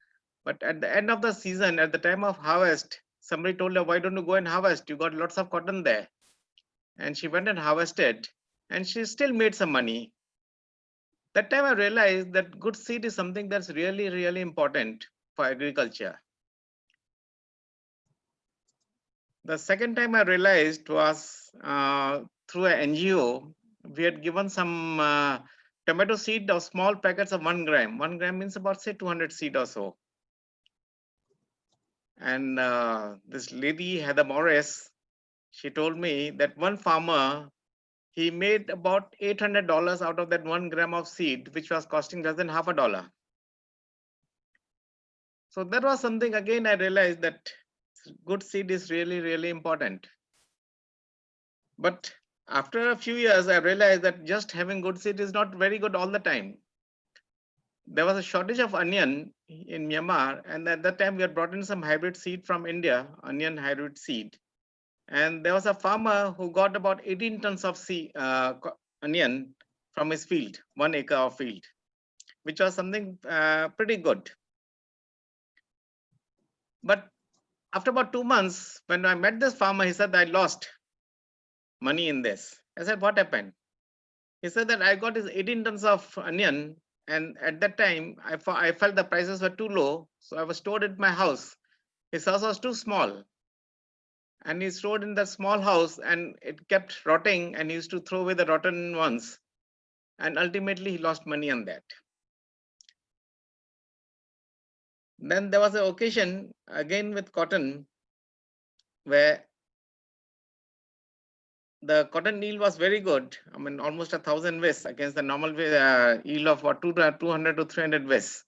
[SPEAKER 7] But at the end of the season, at the time of harvest, somebody told her, why don't you go and harvest? You got lots of cotton there. And she went and harvested, and she still made some money. That time I realized that good seed is something that's really, really important for agriculture. The second time I realized was through an NGO. We had given some tomato seed of small packets of 1 gram. 1 gram means about, say, 200 seed or so. And this lady, Heather Morris, she told me that one farmer, he made about $800 out of that 1 gram of seed, which was costing less than half a dollar. So that was something, again, I realized that good seed is really, really important. But after a few years, I realized that just having good seed is not very good all the time. There was a shortage of onion in Myanmar, and at that time we had brought in some hybrid seed from India, onion hybrid seed. And there was a farmer who got about 18 tons of onion from his field, 1 acre of field, which was something pretty good. But after about 2 months, when I met this farmer, he said, I lost money in this. I said, what happened? He said that I got his 18 tons of onion, and at that time, I felt the prices were too low, so I was stored at my house. His house was too small, and he stored in that small house, and it kept rotting, and he used to throw away the rotten ones, and ultimately he lost money on that. Then there was an occasion, again with cotton, where the cotton yield was very good. I mean, almost 1,000 wis against the normal yield of what 200 to 300 wis.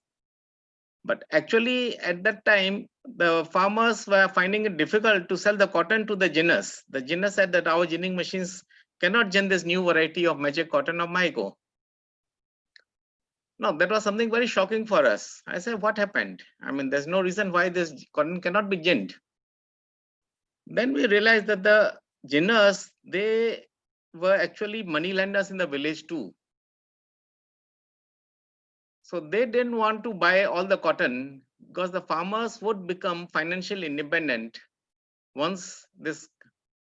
[SPEAKER 7] But actually, at that time, the farmers were finding it difficult to sell the cotton to the ginners. The ginners said that our ginning machines cannot gin this new variety of magic cotton of Maiko. No, that was something very shocking for us. I said, what happened? I mean, there's no reason why this cotton cannot be ginned. Then we realized that the ginners, they were actually money lenders in the village too. So they didn't want to buy all the cotton because the farmers would become financially independent once this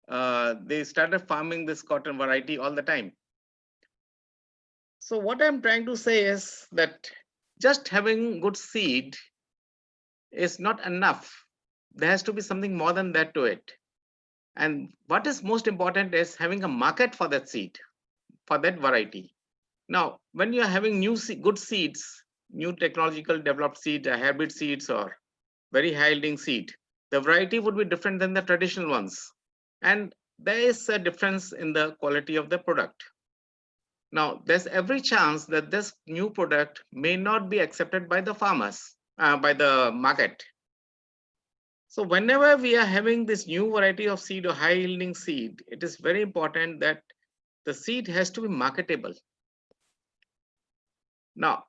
[SPEAKER 7] they started farming this cotton variety all the time. So what I'm trying to say is that just having good seed is not enough. There has to be something more than that to it. And what is most important is having a market for that seed, for that variety. Now, when you're having good seeds, new technological developed seed, hybrid seeds, or very high yielding seed, the variety would be different than the traditional ones. And there is a difference in the quality of the product. Now, there's every chance that this new product may not be accepted by the farmers, by the market. So whenever we are having this new variety of seed or high yielding seed, it is very important that the seed has to be marketable. Now,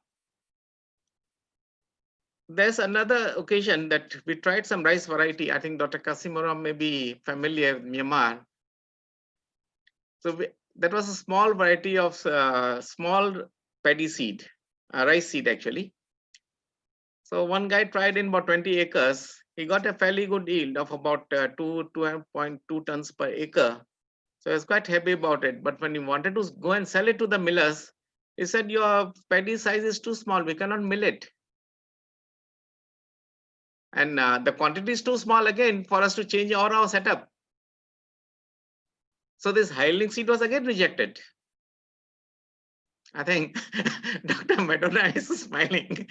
[SPEAKER 7] there's another occasion that we tried some rice variety. I think Dr. Kasimura may be familiar with Myanmar. So that was a small variety of small paddy seed, rice seed actually. So one guy tried in about 20 acres. He got a fairly good yield of about 2.2 tons per acre. So I was quite happy about it. But when he wanted to go and sell it to the millers, he said, your paddy size is too small. We cannot mill it. And the quantity is too small again for us to change our setup. So this high yielding seed was again rejected. I think Dr. Madonna is smiling.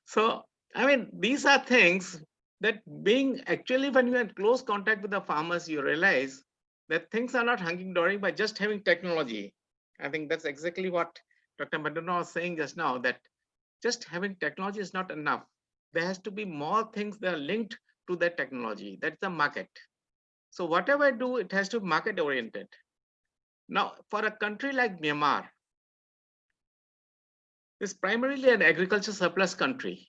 [SPEAKER 7] So, I mean, these are things that being actually when you're in close contact with the farmers, you realize that things are not hunky-dory by just having technology. I think that's exactly what Dr. Madonna was saying just now, that just having technology is not enough. There has to be more things that are linked to that technology. That's the market. So whatever I do, it has to be market oriented. Now, for a country like Myanmar, it's primarily an agriculture surplus country.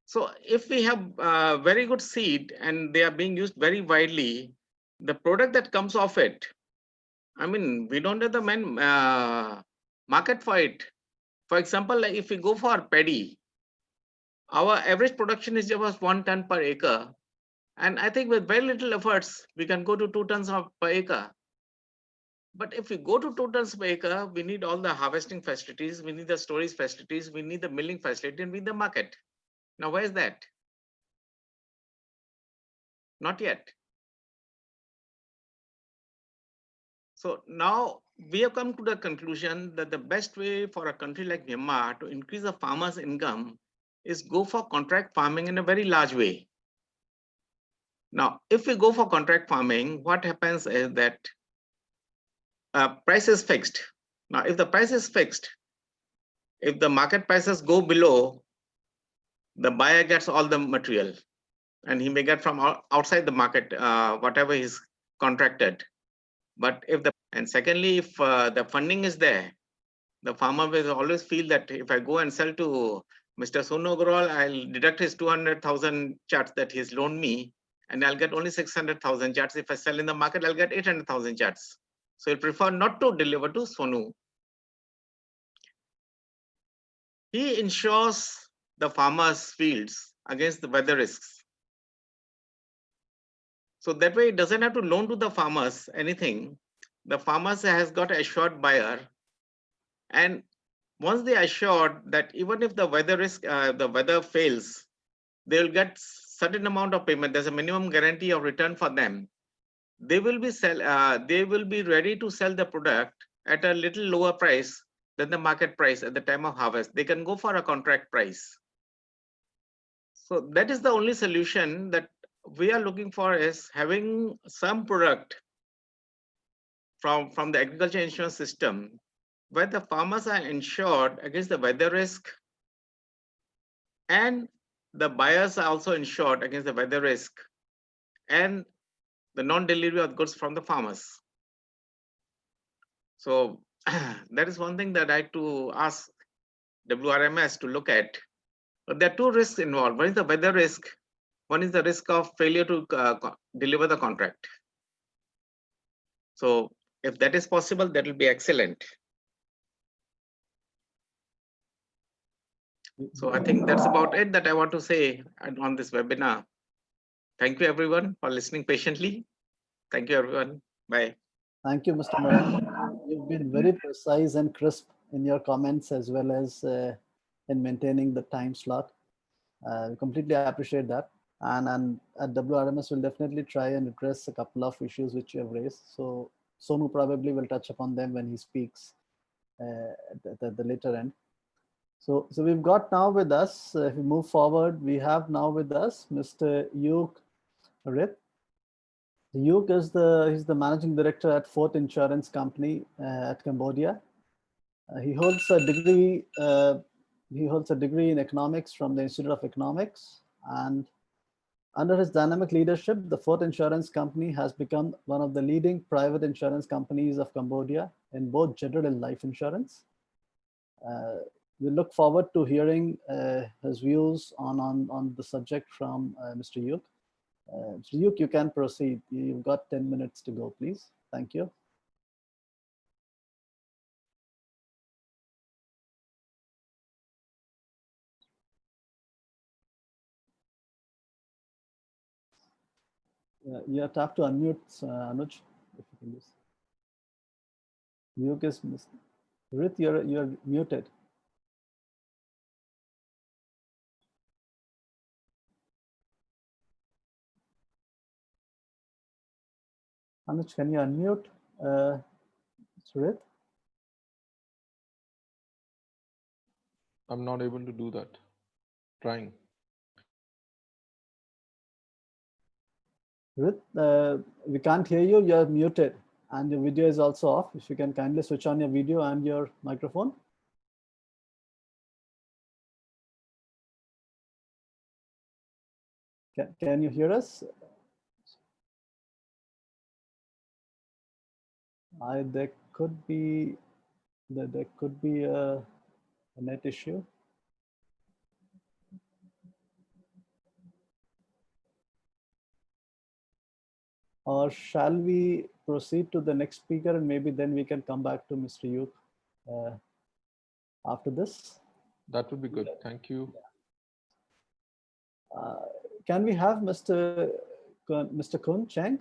[SPEAKER 7] So if we have very good seed and they are being used very widely, the product that comes off it, I mean, we don't have the market for it. For example, like if we go for paddy, our average production is just 1 ton per acre. And I think with very little efforts, we can go to 2 tons per acre. But if we go to 2 tons per acre, we need all the harvesting facilities, we need the storage facilities, we need the milling facility, and we need the market. Now, where is that? Not yet. So now we have come to the conclusion that the best way for a country like Myanmar to increase the farmers' income is go for contract farming in a very large way. Now, if we go for contract farming, what happens is that price is fixed. Now, if the price is fixed, if the market prices go below, the buyer gets all the material, and he may get from outside the market whatever he's contracted. But if and secondly, if the funding is there, the farmer will always feel that if I go and sell to Mr. Sonu Agarwal, I'll deduct his 200,000 charts that he's loaned me, and I'll get only 600,000 charts. If I sell in the market, I'll get 800,000 charts. So he'll prefer not to deliver to Sonu. He insures the farmer's fields against the weather risks. So that way, it doesn't have to loan to the farmers anything. The farmers has got an assured buyer, and once they are assured that even if the weather risk, the weather fails, they will get certain amount of payment. There's a minimum guarantee of return for them. They will be ready to sell the product at a little lower price than the market price at the time of harvest. They can go for a contract price. So that is the only solution that we are looking for, is having some product from the agriculture insurance system where the farmers are insured against the weather risk, and the buyers are also insured against the weather risk and the non-delivery of goods from the farmers. So that is one thing that I had to ask WRMS to look at. But there are two risks involved. One is the weather risk. One is the risk of failure to deliver the contract. So if that is possible, that will be excellent. So I think that's about it that I want to say on this webinar. Thank you, everyone, for listening patiently. Thank you, everyone. Bye.
[SPEAKER 3] Thank you, Mr. Moran. You've been very precise and crisp in your comments, as well as in maintaining the time slot. We completely appreciate that. And at WRMS, we'll definitely try and address a couple of issues which you have raised. So Sonu probably will touch upon them when he speaks at the later end. So we've got now with us, if we move forward, we have now with us Mr. Yuk Rith. Yuk is he's the managing director at Fort Insurance Company at Cambodia. He holds a degree. He holds a degree in economics from the Institute of Economics, and under his dynamic leadership, the Fort Insurance Company has become one of the leading private insurance companies of Cambodia in both general and life insurance. We look forward to hearing his views on the subject from Mr. Yuk. Mr. Yuk, you can proceed. You've got 10 minutes to go, please. Thank you. You have to unmute, Anuj, if you can just. Yuk is Rith, you're muted. Anuj, can you unmute Rith?
[SPEAKER 1] I'm not able to do that. Trying.
[SPEAKER 3] Rith, we can't hear you. You're muted, and your video is also off. If you can kindly switch on your video and your microphone. Can you hear us? There could be a net issue. Or shall we proceed to the next speaker, and maybe then we can come back to Mr. Yuk after this?
[SPEAKER 1] That would be good. Thank you.
[SPEAKER 3] Can we have Mr. Kun Cheng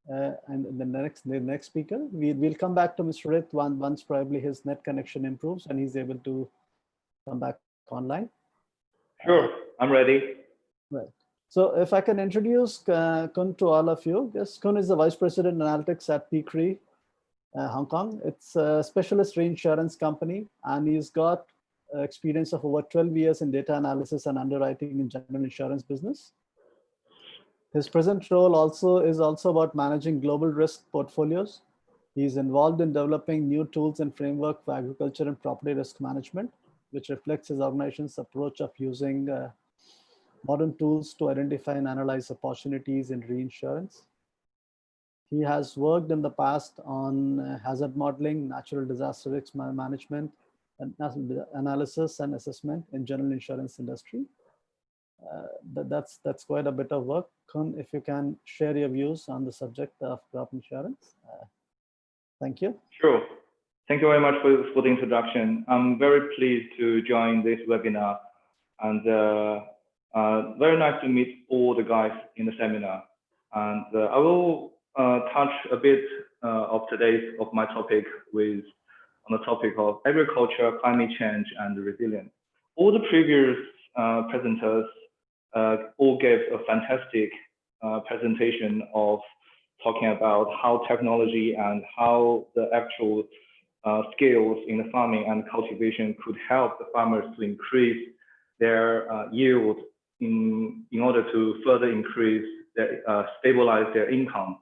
[SPEAKER 3] and the next speaker? We'll come back to Mr. Rith once probably his net connection improves and he's able to come back online.
[SPEAKER 8] Sure, I'm ready.
[SPEAKER 3] Right. So if I can introduce Kun to all of you. Yes, Kun is the Vice President Analytics at Peak Re, Hong Kong. It's a specialist reinsurance company, and he's got experience of over 12 years in data analysis and underwriting in general insurance business. His present role is also about managing global risk portfolios. He's involved in developing new tools and framework for agriculture and property risk management, which reflects his organization's approach of using modern tools to identify and analyze opportunities in reinsurance. He has worked in the past on hazard modeling, natural disaster risk management, and analysis and assessment in general insurance industry. That's quite a bit of work. Kun, if you can share your views on the subject of crop insurance. Thank you.
[SPEAKER 8] Sure. Thank you very much for the introduction. I'm very pleased to join this webinar, and very nice to meet all the guys in the seminar. And I will touch a bit of my topic on the topic of agriculture, climate change, and resilience. All the previous presenters all gave a fantastic presentation of talking about how technology and how the actual skills in the farming and cultivation could help the farmers to increase their yield in order to further increase their, stabilize their income.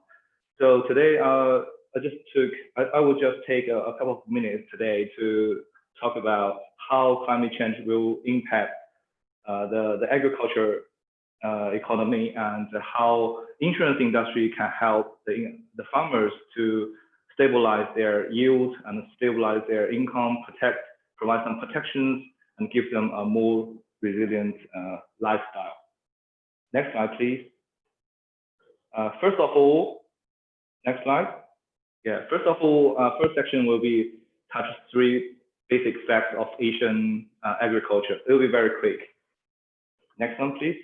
[SPEAKER 8] So today, I will just take a couple of minutes today to talk about how climate change will impact the agriculture economy and how insurance industry can help the farmers to stabilize their yield and stabilize their income, provide some protections, and give them a more resilient lifestyle. Next slide, please. First of all, next slide. Yeah, first of all, first section will be touch 3 basic facts of Asian agriculture. It will be very quick. Next one, please.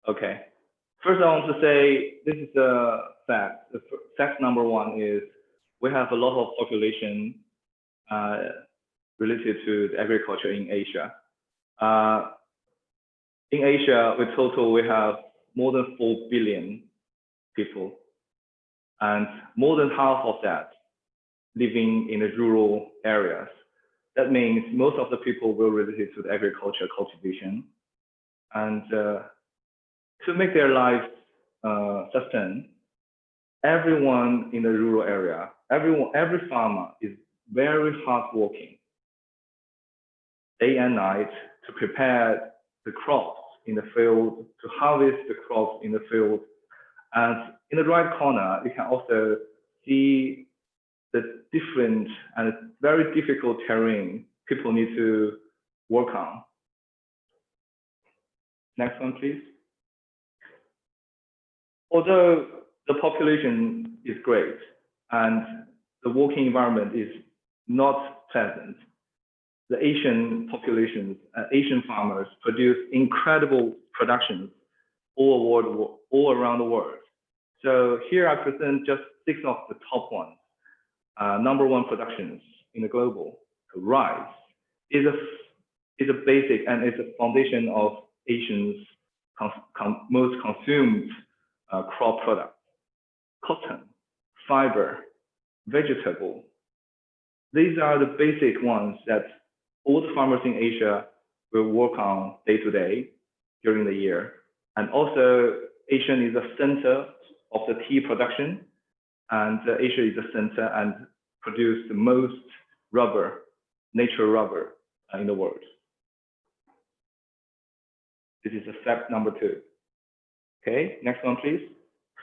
[SPEAKER 8] Okay. First, I want to say this is a fact. Fact number 1 is we have a lot of population related to the agriculture in Asia. In Asia, in total, we have more than 4 billion people, and more than half of that living in the rural areas. That means most of the people will related to the agriculture cultivation, and to make their lives sustain, everyone in the rural area, every farmer is very hardworking, day and night, to prepare the crops in the field, to harvest the crops in the field. And in the right corner, you can also see the different and very difficult terrain people need to work on. Next one, please. Although the population is great and the working environment is not pleasant, the Asian populations, Asian farmers produce incredible productions all around the world. So here I present just 6 of the top ones. Number 1 productions in the global. Rice is a basic and is a foundation of Asians' most consumed crop product. Cotton, fiber, vegetable. These are the basic ones that all the farmers in Asia will work on day to day during the year. And also, Asia is the center of the tea production, and Asia is the center and produce the most rubber, natural rubber in the world. This is fact number 2. Okay, next one, please.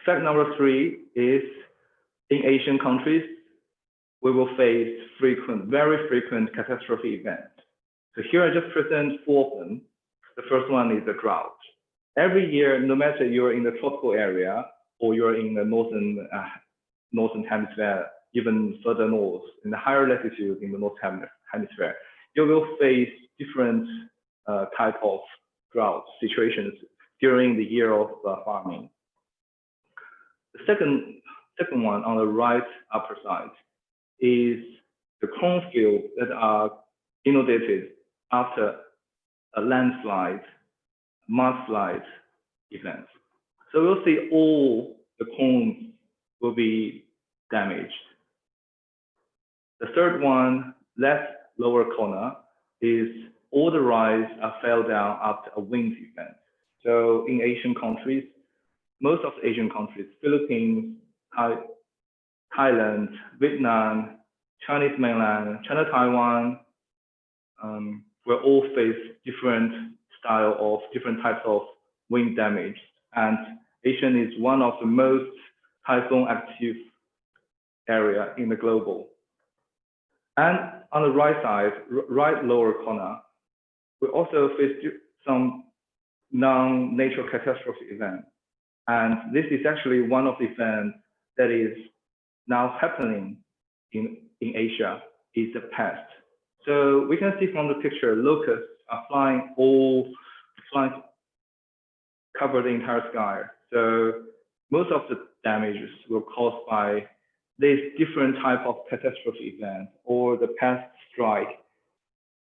[SPEAKER 8] Fact number 3 is in Asian countries, we will face very frequent catastrophe events. So here I just present 4 of them. The first one is the drought. Every year, no matter you're in the tropical area or you're in the northern hemisphere, even further north, in the higher latitude in the northern hemisphere, you will face different type of drought situations during the year of farming. The second one on the right upper side is the cornfields that are inundated after a landslide, mudslide event. So we'll see all the corn will be damaged. The third one, left lower corner, is all the rice fell down after a wind event. So in Asian countries, most of the Asian countries, Philippines, Thailand, Vietnam, Chinese mainland, China, Taiwan, will all face different types of wind damage. And Asian is one of the most typhoon active area in the global. And on the right side, right lower corner, we also face some non-natural catastrophe event. And this is actually one of the events that is now happening in Asia, is the pest. So we can see from the picture, locusts are flying cover the entire sky. So most of the damages were caused by this different type of catastrophe event or the pest strike.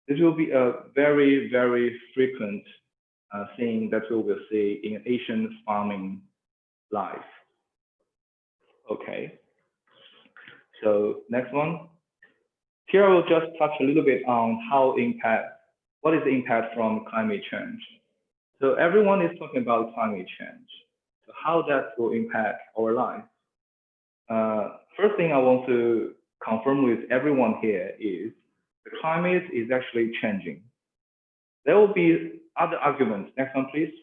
[SPEAKER 8] This will be a very, very frequent thing that we will see in Asian farming life. Okay, so next one. Here I will just touch a little bit on what is the impact from climate change. So everyone is talking about climate change. So how that will impact our life. First thing I want to confirm with everyone here is the climate is actually changing. There will be other arguments. Next one, please.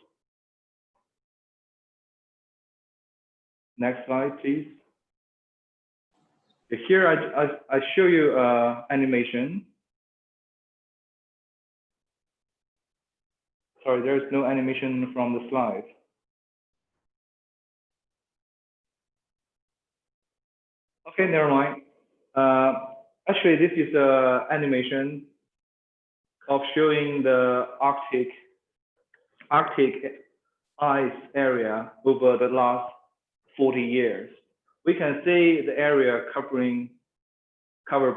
[SPEAKER 8] Next slide, please. Here I show you animation. Sorry, there is no animation from the slide. Okay, never mind. Actually, this is an animation of showing the Arctic ice area over the last 40 years. We can see the area covered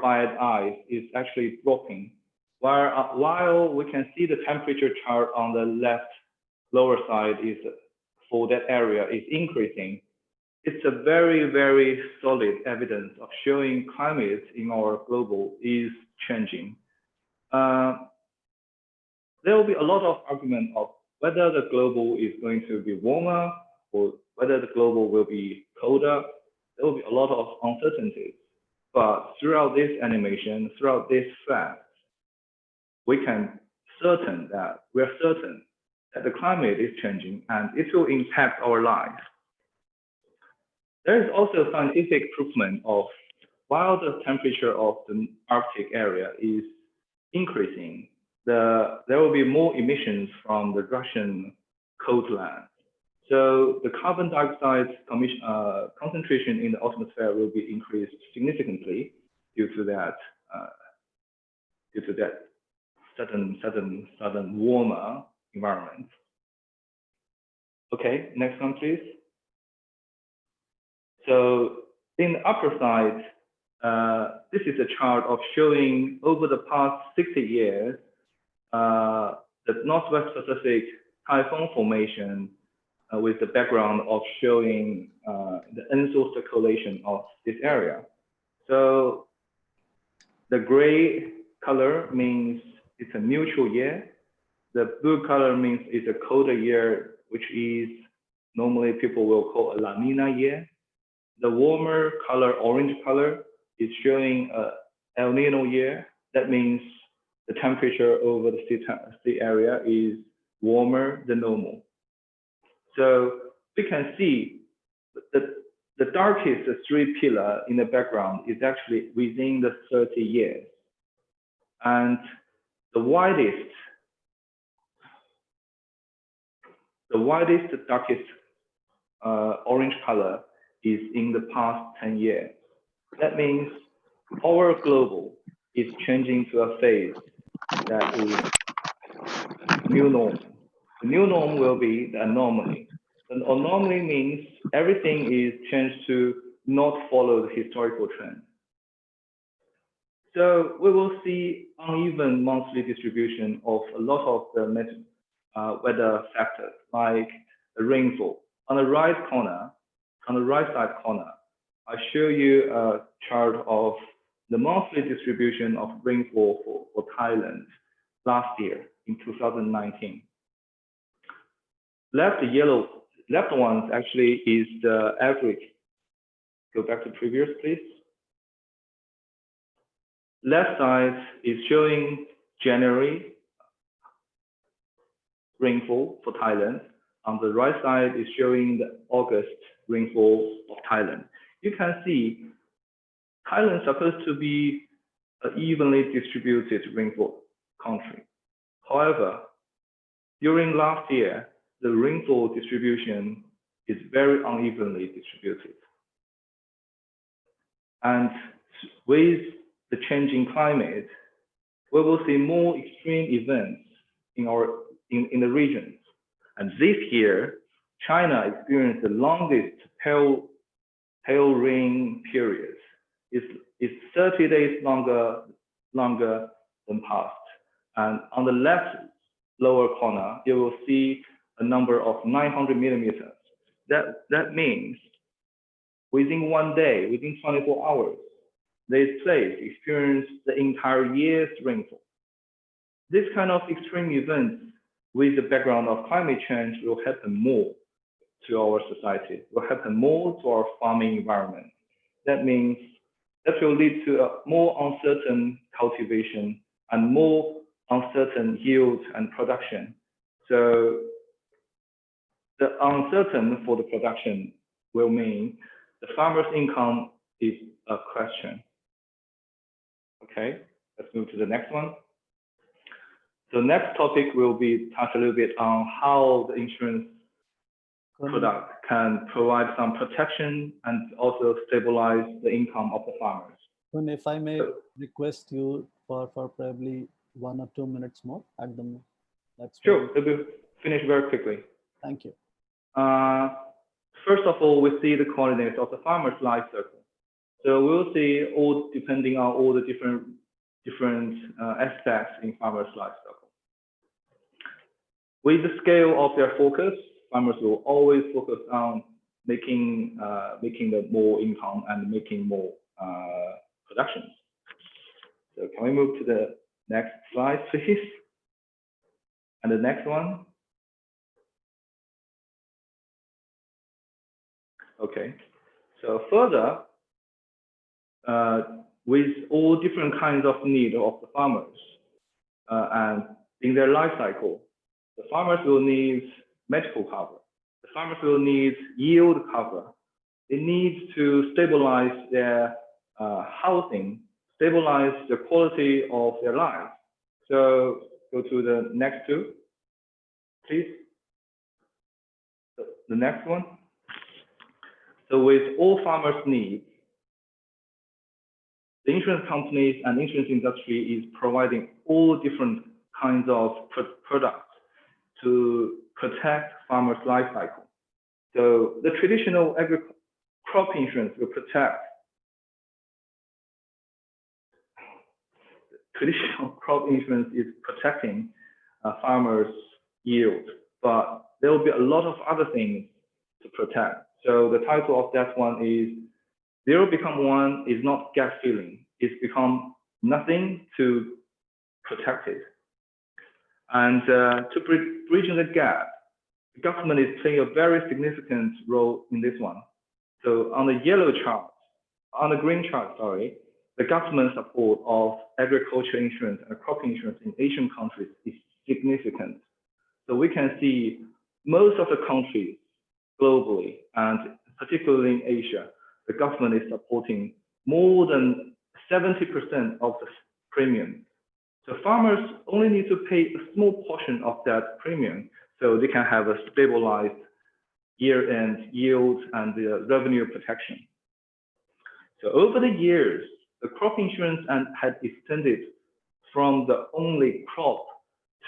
[SPEAKER 8] by ice is actually dropping, while we can see the temperature chart on the left lower side is for that area is increasing. It's a very, very solid evidence of showing climate in our global is changing. There will be a lot of argument of whether the global is going to be warmer or whether the global will be colder. There will be a lot of uncertainties. But throughout this animation, throughout this fact, we are certain that the climate is changing and it will impact our lives. There is also scientific proof of while the temperature of the Arctic area is increasing, there will be more emissions from the Russian coastline. So the carbon dioxide concentration in the atmosphere will be increased significantly due to that sudden warmer environment. Okay, next one, please. So in the upper side, this is a chart of showing over the past 60 years, the Northwest Pacific typhoon formation with the background of showing the inshore circulation of this area. So the gray color means it's a neutral year. The blue color means it's a colder year, which is normally people will call a La Nina year. The warmer color, orange color, is showing a El Nino year. That means the temperature over the sea area is warmer than normal. So we can see that the darkest three pillar in the background is actually within the 30 years. And the widest, darkest orange color is in the past 10 years. That means our global is changing to a phase that is new norm. The new norm will be the anomaly. An anomaly means everything is changed to not follow the historical trend. So we will see uneven monthly distribution of a lot of the weather factors like the rainfall. On the right side corner, I show you a chart of the monthly distribution of rainfall for Thailand last year in 2019. Left ones actually is the average. Go back to previous, please. Left side is showing January rainfall for Thailand. On the right side is showing the August rainfall of Thailand. You can see Thailand is supposed to be an evenly distributed rainfall country. However, during last year, the rainfall distribution is very unevenly distributed. And with the changing climate, we will see more extreme events in the regions. And this year, China experienced the longest hail rain period. It's 30 days longer than past. And on the left lower corner, you will see a number of 900 millimeters. That means within one day, within 24 hours, this place experienced the entire year's rainfall. This kind of extreme events with the background of climate change will happen more to our society, will happen more to our farming environment. That means that will lead to a more uncertain cultivation and more uncertain yield and production. So the uncertain for the production will mean the farmer's income is a question. Okay, let's move to the next one. The next topic will be touch a little bit on how the insurance product can provide some protection and also stabilize the income of the farmers.
[SPEAKER 3] And if I may request you for probably 1 or 2 minutes more at the moment.
[SPEAKER 8] Sure, it will finish very quickly.
[SPEAKER 3] Thank you.
[SPEAKER 8] First of all, we see the coordinates of the farmer's life cycle. So we'll see all depending on all the different aspects in farmer's life cycle. With the scale of their focus, farmers will always focus on making the more income and making more production. So can we move to the next slide, please? And the next one. Okay. So further, with all different kinds of need of the farmers and in their life cycle, the farmers will need medical cover. The farmers will need yield cover. They need to stabilize their housing, stabilize the quality of their life. So go to the next two, please. The next one. So with all farmers' needs, the insurance companies and insurance industry is providing all different kinds of products to protect farmers' life cycle. So the traditional crop insurance will protect. Traditional crop insurance is protecting farmers' yield, but there will be a lot of other things to protect. So the title of that one is Zero Become One is not gap filling. It's become nothing to protect it. And to bridge the gap, the government is playing a very significant role in this one. So on the yellow chart, on the green chart, sorry, the government support of agriculture insurance and crop insurance in Asian countries is significant. So we can see most of the countries globally, and particularly in Asia, the government is supporting more than 70% of the premium. So farmers only need to pay a small portion of that premium so they can have a stabilized year-end yield and the revenue protection. So over the years, the crop insurance had extended from the only crop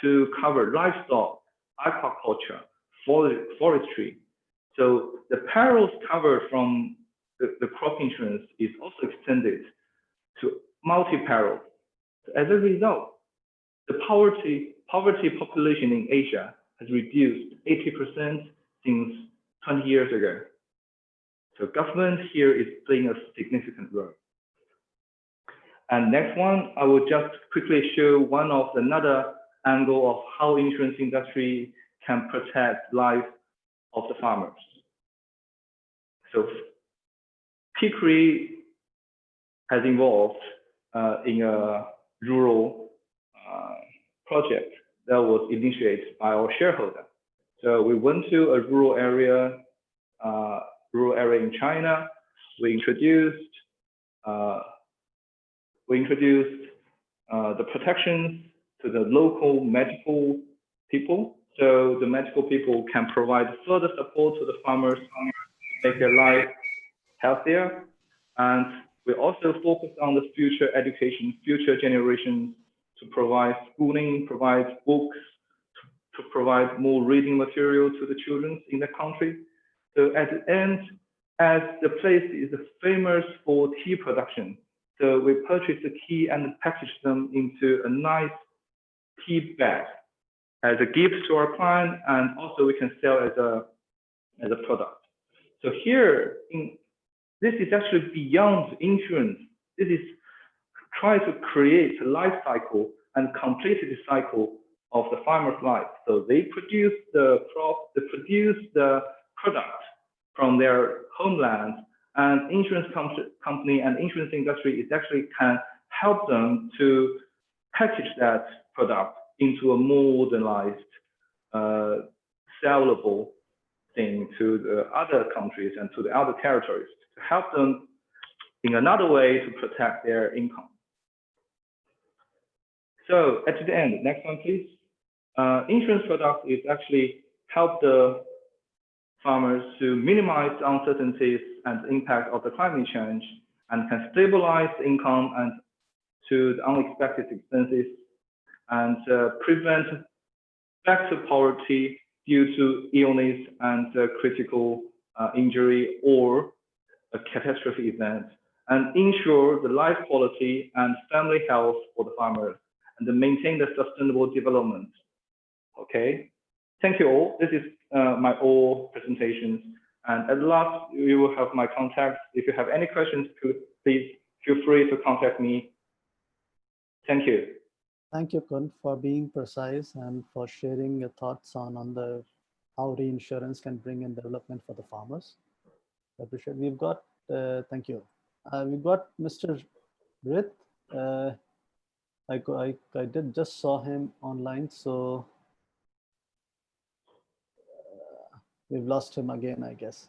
[SPEAKER 8] to cover livestock, aquaculture, forestry. So the perils covered from the crop insurance is also extended to multi-perils. As a result, the poverty population in Asia has reduced 80% since 20 years ago. So government here is playing a significant role. And next one, I will just quickly show another angle of how insurance industry can protect life of the farmers. So PICRI has involved in a rural project that was initiated by our shareholder. So we went to a rural area in China. We introduced the protections to the local medical people. So the medical people can provide further support to the farmers to make their life healthier. And we also focus on the future education, future generations, to provide schooling, provide books, to provide more reading material to the children in the country. So at the end, as the place is famous for tea production, so we purchase the tea and package them into a nice tea bag as a gift to our client, and also we can sell as a product. So here, this is actually beyond insurance. This is try to create a life cycle and complete the cycle of the farmer's life. So they produce the crop, they produce the product from their homeland, and insurance company and insurance industry is actually can help them to package that product into a more modernized, sellable thing to the other countries and to the other territories to help them in another way to protect their income. So at the end, next one, please. Insurance product is actually help the farmers to minimize the uncertainties and the impact of the climate change, and can stabilize the income and to the unexpected expenses, and prevent back to poverty due to illness and critical injury or a catastrophe event, and ensure the life quality and family health for the farmers, and to maintain the sustainable development. Okay, thank you all. This is my all presentations. And at last, you will have my contacts. If you have any questions, please feel free to contact me. Thank you.
[SPEAKER 3] Thank you, Kun, for being precise and for sharing your thoughts on how reinsurance can bring in development for the farmers. I appreciate. We've got, thank you. We've got Mr. Rith. I did just saw him online, so we've lost him again, I guess.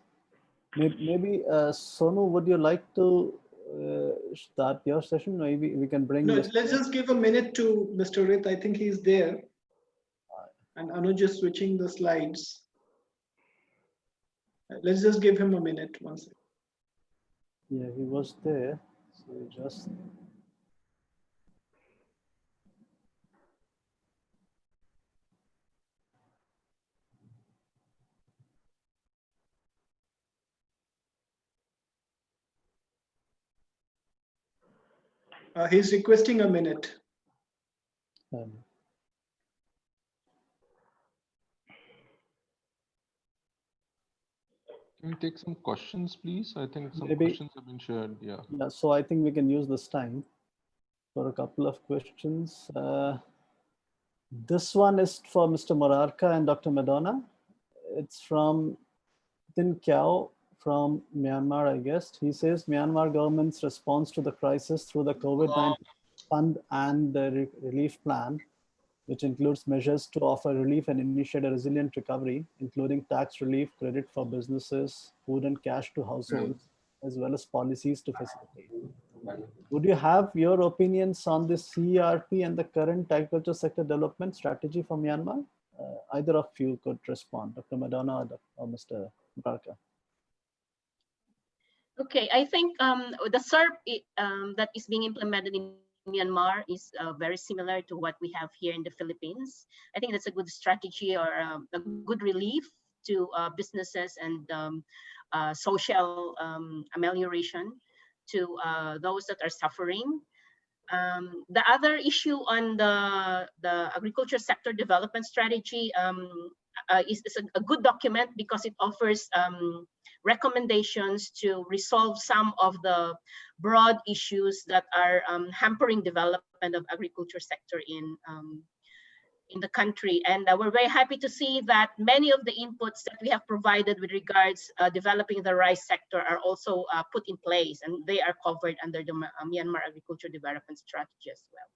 [SPEAKER 3] Maybe Sonu, would you like to start your session? Maybe we can bring.
[SPEAKER 2] No, let's just give a minute to Mr. Rith. I think he's there. And Anuj is switching the slides. Let's just give him a minute. One second.
[SPEAKER 3] Yeah, he was there. So just.
[SPEAKER 2] He's requesting a minute.
[SPEAKER 1] Can we take some questions, please? I think some questions have been shared. Yeah.
[SPEAKER 3] Yeah. So I think we can use this time for a couple of questions. This one is for Mr. Morarka and Dr. Madonna. It's from Tin Kiao from Myanmar, I guess. He says Myanmar government's response to the crisis through the COVID-19 fund and the relief plan, which includes measures to offer relief and initiate a resilient recovery, including tax relief, credit for businesses, food and cash to households, as well as policies to facilitate. Would you have your opinions on this CERP and the current agriculture sector development strategy for Myanmar? Either of you could respond, Dr. Madonna or Mr. Barka.
[SPEAKER 6] Okay, I think the SERP that is being implemented in Myanmar is very similar to what we have here in the Philippines. I think that's a good strategy or a good relief to businesses and social amelioration to those that are suffering. The other issue on the agriculture sector development strategy is a good document because it offers recommendations to resolve some of the broad issues that are hampering development of agriculture sector in the country. And we're very happy to see that many of the inputs that we have provided with regards developing the rice sector are also put in place, and they are covered under the Myanmar Agriculture Development Strategy as well.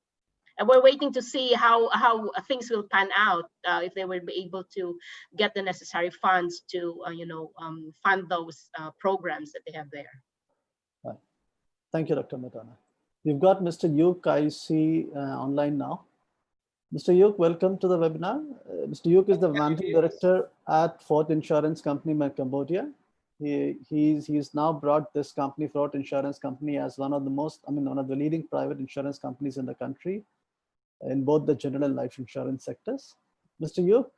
[SPEAKER 6] And we're waiting to see how things will pan out, if they will be able to get the necessary funds to fund those programs that they have there.
[SPEAKER 3] Right. Thank you, Dr. Matana. We've got Mr. Yuk, I see, online now. Mr. Yuk, welcome to the webinar. Mr. Yuk is the managing director at Fort Insurance Company in Cambodia. He's now brought this company, Fort Insurance Company, as one of the leading private insurance companies in the country in both the general and life insurance sectors. Mr. Yuk,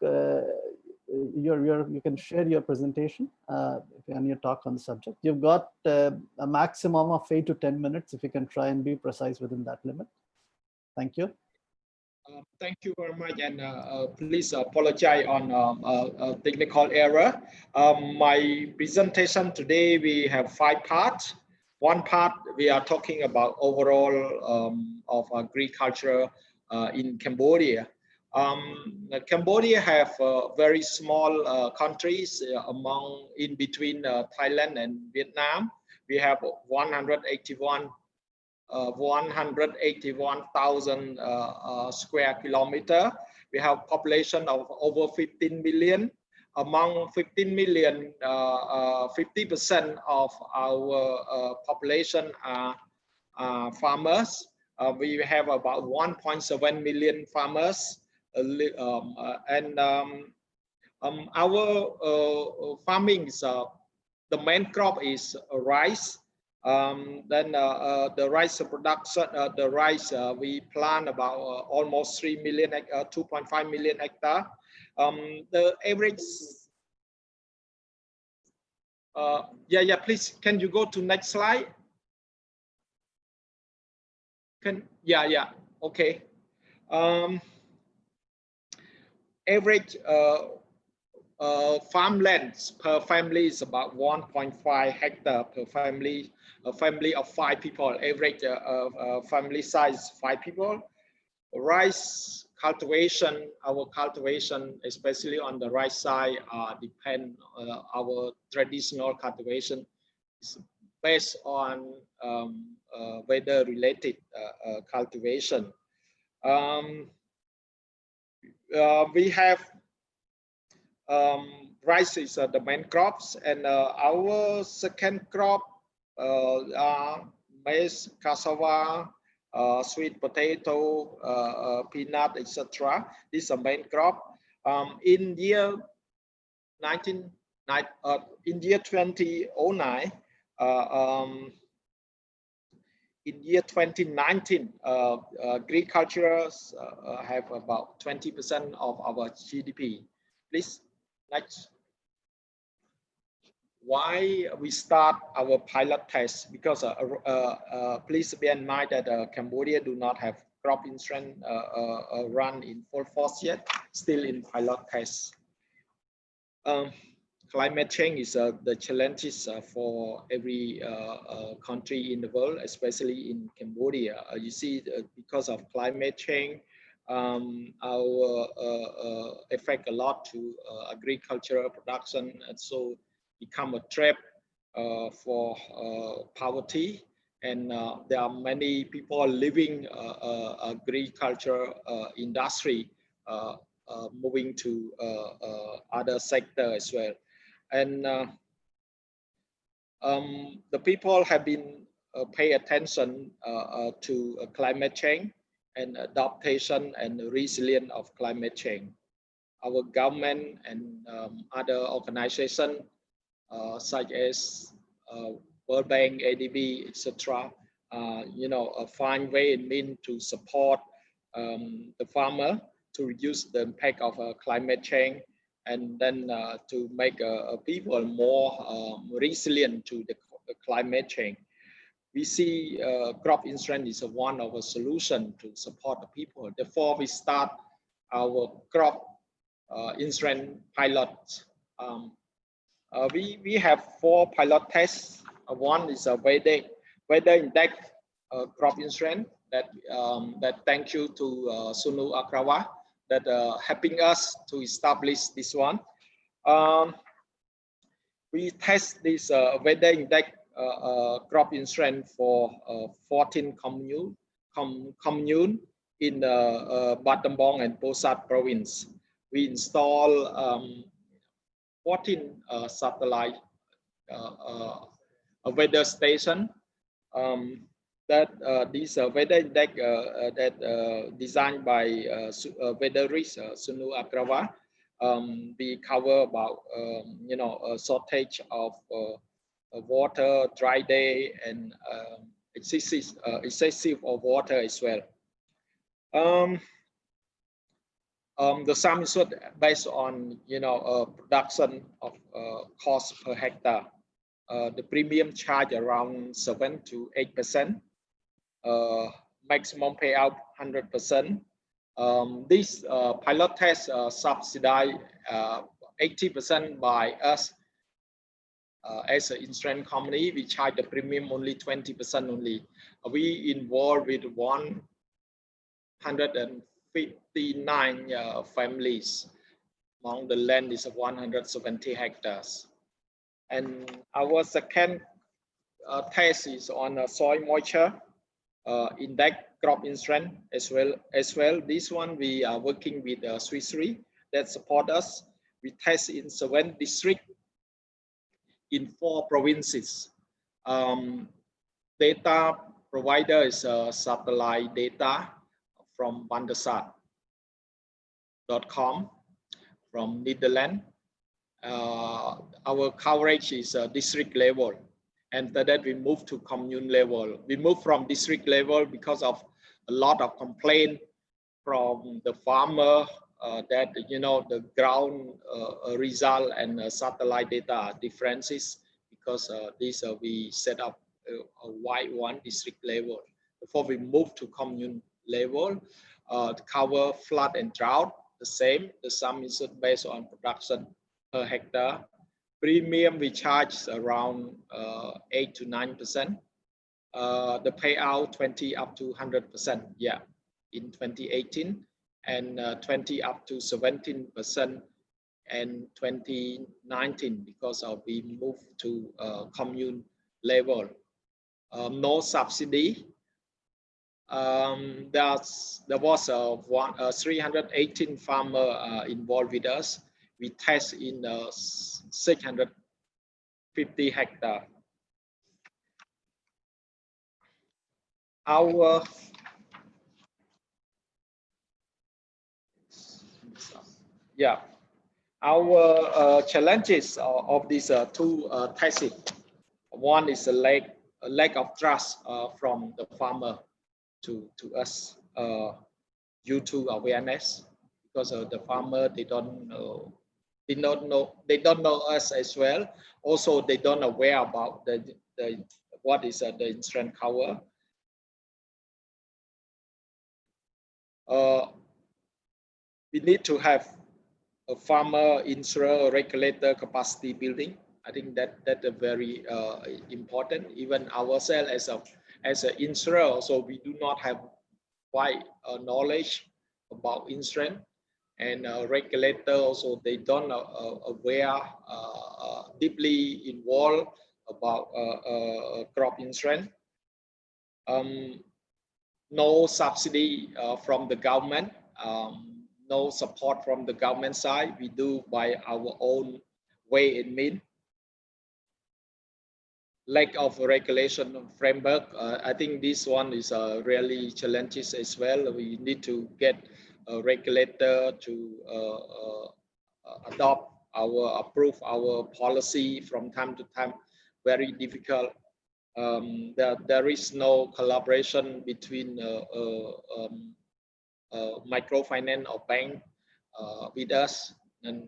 [SPEAKER 3] you can share your presentation and your talk on the subject. You've got a maximum of 8 to 10 minutes if you can try and be precise within that limit. Thank you.
[SPEAKER 9] Thank you very much, and please apologize on technical error. My presentation today, we have 5 parts. One part, we are talking about overall of agriculture in Cambodia. Cambodia have very small countries in between Thailand and Vietnam. We have 181,000 square kilometer. We have population of over 15 million. Among 15 million, 50% of our population are farmers. We have about 1.7 million farmers, our farming is the main crop is rice. Then the rice production, we plant about almost 2.5 million hectare. The average, please, can you go to next slide? Okay. Average farmlands per family is about 1.5 hectare per family. A family of 5 people, average family size 5 people. Rice cultivation, our cultivation, especially on the rice side, depend our traditional cultivation is based on weather-related cultivation. We have rice is the main crops, and our second crop are maize, cassava, sweet potato, peanut, etc. This is a main crop. In year 2009, in year 2019, agriculture have about 20% of our GDP. Please, next. Why we start our pilot test? Because please bear in mind that Cambodia do not have crop insurance run in full force yet, still in pilot test. Climate change is the challenges for every country in the world, especially in Cambodia. You see, because of climate change, our affect a lot to agricultural production, and so become a trap for poverty. And there are many people living agriculture industry moving to other sector as well. And the people have been pay attention to climate change and adaptation and resilience of climate change. Our government and other organizations such as World Bank, ADB, etc., find way and mean to support the farmer to reduce the impact of climate change, and then to make people more resilient to the climate change. We see crop insurance is one of a solution to support the people. Therefore, we start our crop insurance pilots. We have 4 pilot tests. One is a weather index crop insurance that thank you to Sunu Akrawa that helping us to establish this one. We test this weather index crop insurance for 14 commune in Battambang and Posat province. We install 14 satellite weather station that this weather index that designed by weatherist Sunu Akrawa. We cover about a shortage of water, dry day, and excessive of water as well. The sum is based on production of cost per hectare. The premium charge around 7 to 8%. Maximum payout 100%. This pilot test subsidized 80% by us as an insurance company. We charge the premium only 20% only. We involved with 159 families. Among the land is 170 hectares. And our second test is on soil moisture index crop insurance as well. This one we are working with Swiss Re that support us. We test in 7 districts in 4 provinces. Data provider is satellite data from Bandesat.com from Netherlands. Our coverage is district level, and after that we move to commune level. We move from district level because of a lot of complaint from the farmer that the ground result and satellite data differences, because this we set up a wide one district level. Before we move to commune level, to cover flood and drought, the same. The sum is based on production per hectare. Premium we charge around 8 to 9%. The payout 20 up to 100%. Yeah, in 2018, and 20 up to 17% and 2019 because we moved to commune level. No subsidy. There was 318 farmer involved with us. We test in 650 hectares. Our challenges of these 2 testing. One is a lack of trust from the farmer to us due to awareness, because the farmer they don't know us as well. Also, they don't aware about what is the insurance cover. We need to have a farmer insurer regulator capacity building. I think that's very important. Even ourselves as an insurer, so we do not have wide knowledge about insurance, and regulator also they don't aware deeply involved about crop insurance. No subsidy from the government. No support from the government side. We do by our own way and mean. Lack of regulation framework. I think this one is really challenges as well. We need to get a regulator to approve our policy from time to time. Very difficult. There is no collaboration between microfinance or bank with us, and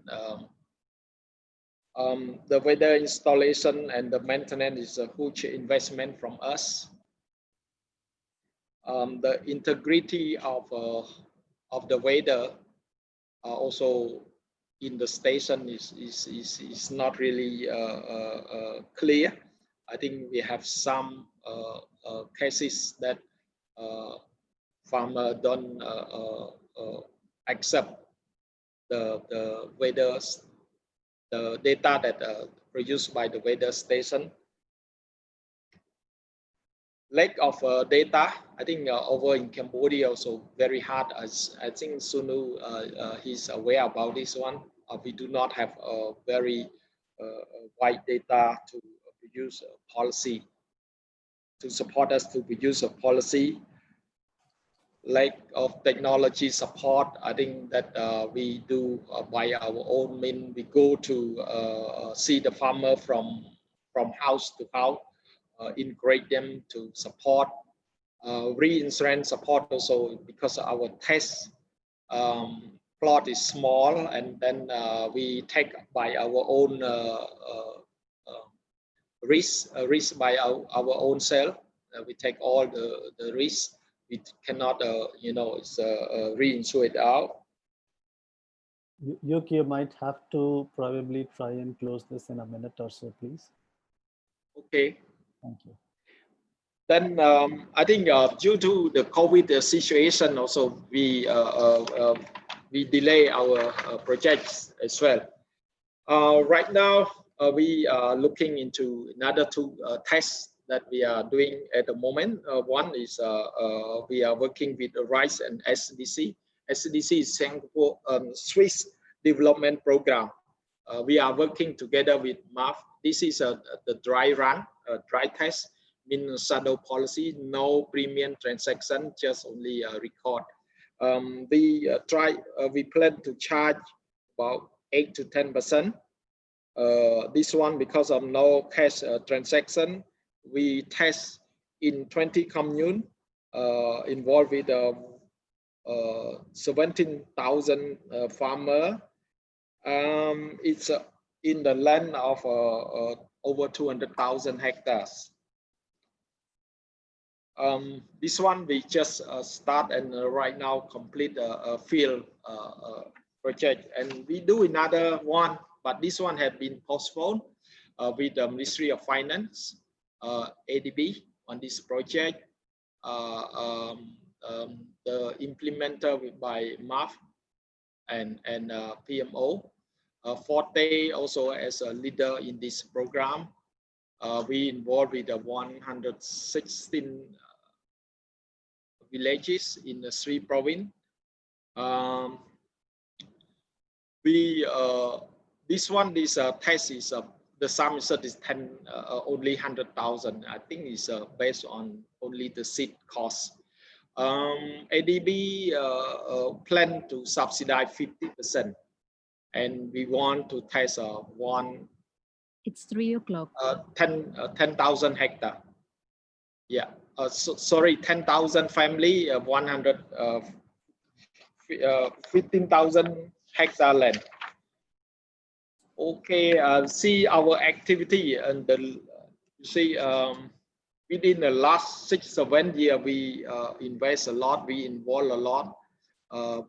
[SPEAKER 9] the weather installation and the maintenance is a huge investment from us. The integrity of the weather also in the station is not really clear. I think we have some cases that farmer don't accept the weathers, the data that produced by the weather station. Lack of data, I think over in Cambodia also very hard. As I think Sunu he's aware about this one. We do not have a very wide data to produce a policy, to support us to produce a policy. Lack of technology support, I think that we do by our own means. We go to see the farmer from house to house, integrate them to support. Reinsurance support also, because our test plot is small, and then we take by our own risk by our own self. We take all the risk. We cannot, it's reinsure it out.
[SPEAKER 3] You might have to probably try and close this in a minute or so, please.
[SPEAKER 9] Okay.
[SPEAKER 3] Thank you.
[SPEAKER 9] Then I think due to the COVID situation, also we delay our projects as well. Right now, we are looking into another two tests that we are doing at the moment. One is we are working with RISE and SDC. SDC is Singapore Swiss Development Program. We are working together with MAF. This is the dry run, dry test, means shadow policy, no premium transaction, just only record. We plan to charge about 8 to 10%. This one, because of no cash transaction, we test in 20 communes involved with 17,000 farmers. It's in the land of over 200,000 hectares. This one we just start and right now complete a field project, and we do another one, but this one has been postponed with the Ministry of Finance, ADB on this project. The implementer by MAF and PMO. Forte also as a leader in this program. We involved with 116 villages in the 3 provinces. This test is the sum is only 100,000. I think it's based on only the seed cost. ADB plan to subsidize 50%, and we want to test one.
[SPEAKER 10] It's 3 o'clock.
[SPEAKER 9] 10,000 hectares. Yeah. Sorry, 10,000 family, 15,000 hectare land. Okay. See our activity, and you see within the last 6-7 years, we invest a lot. We involve a lot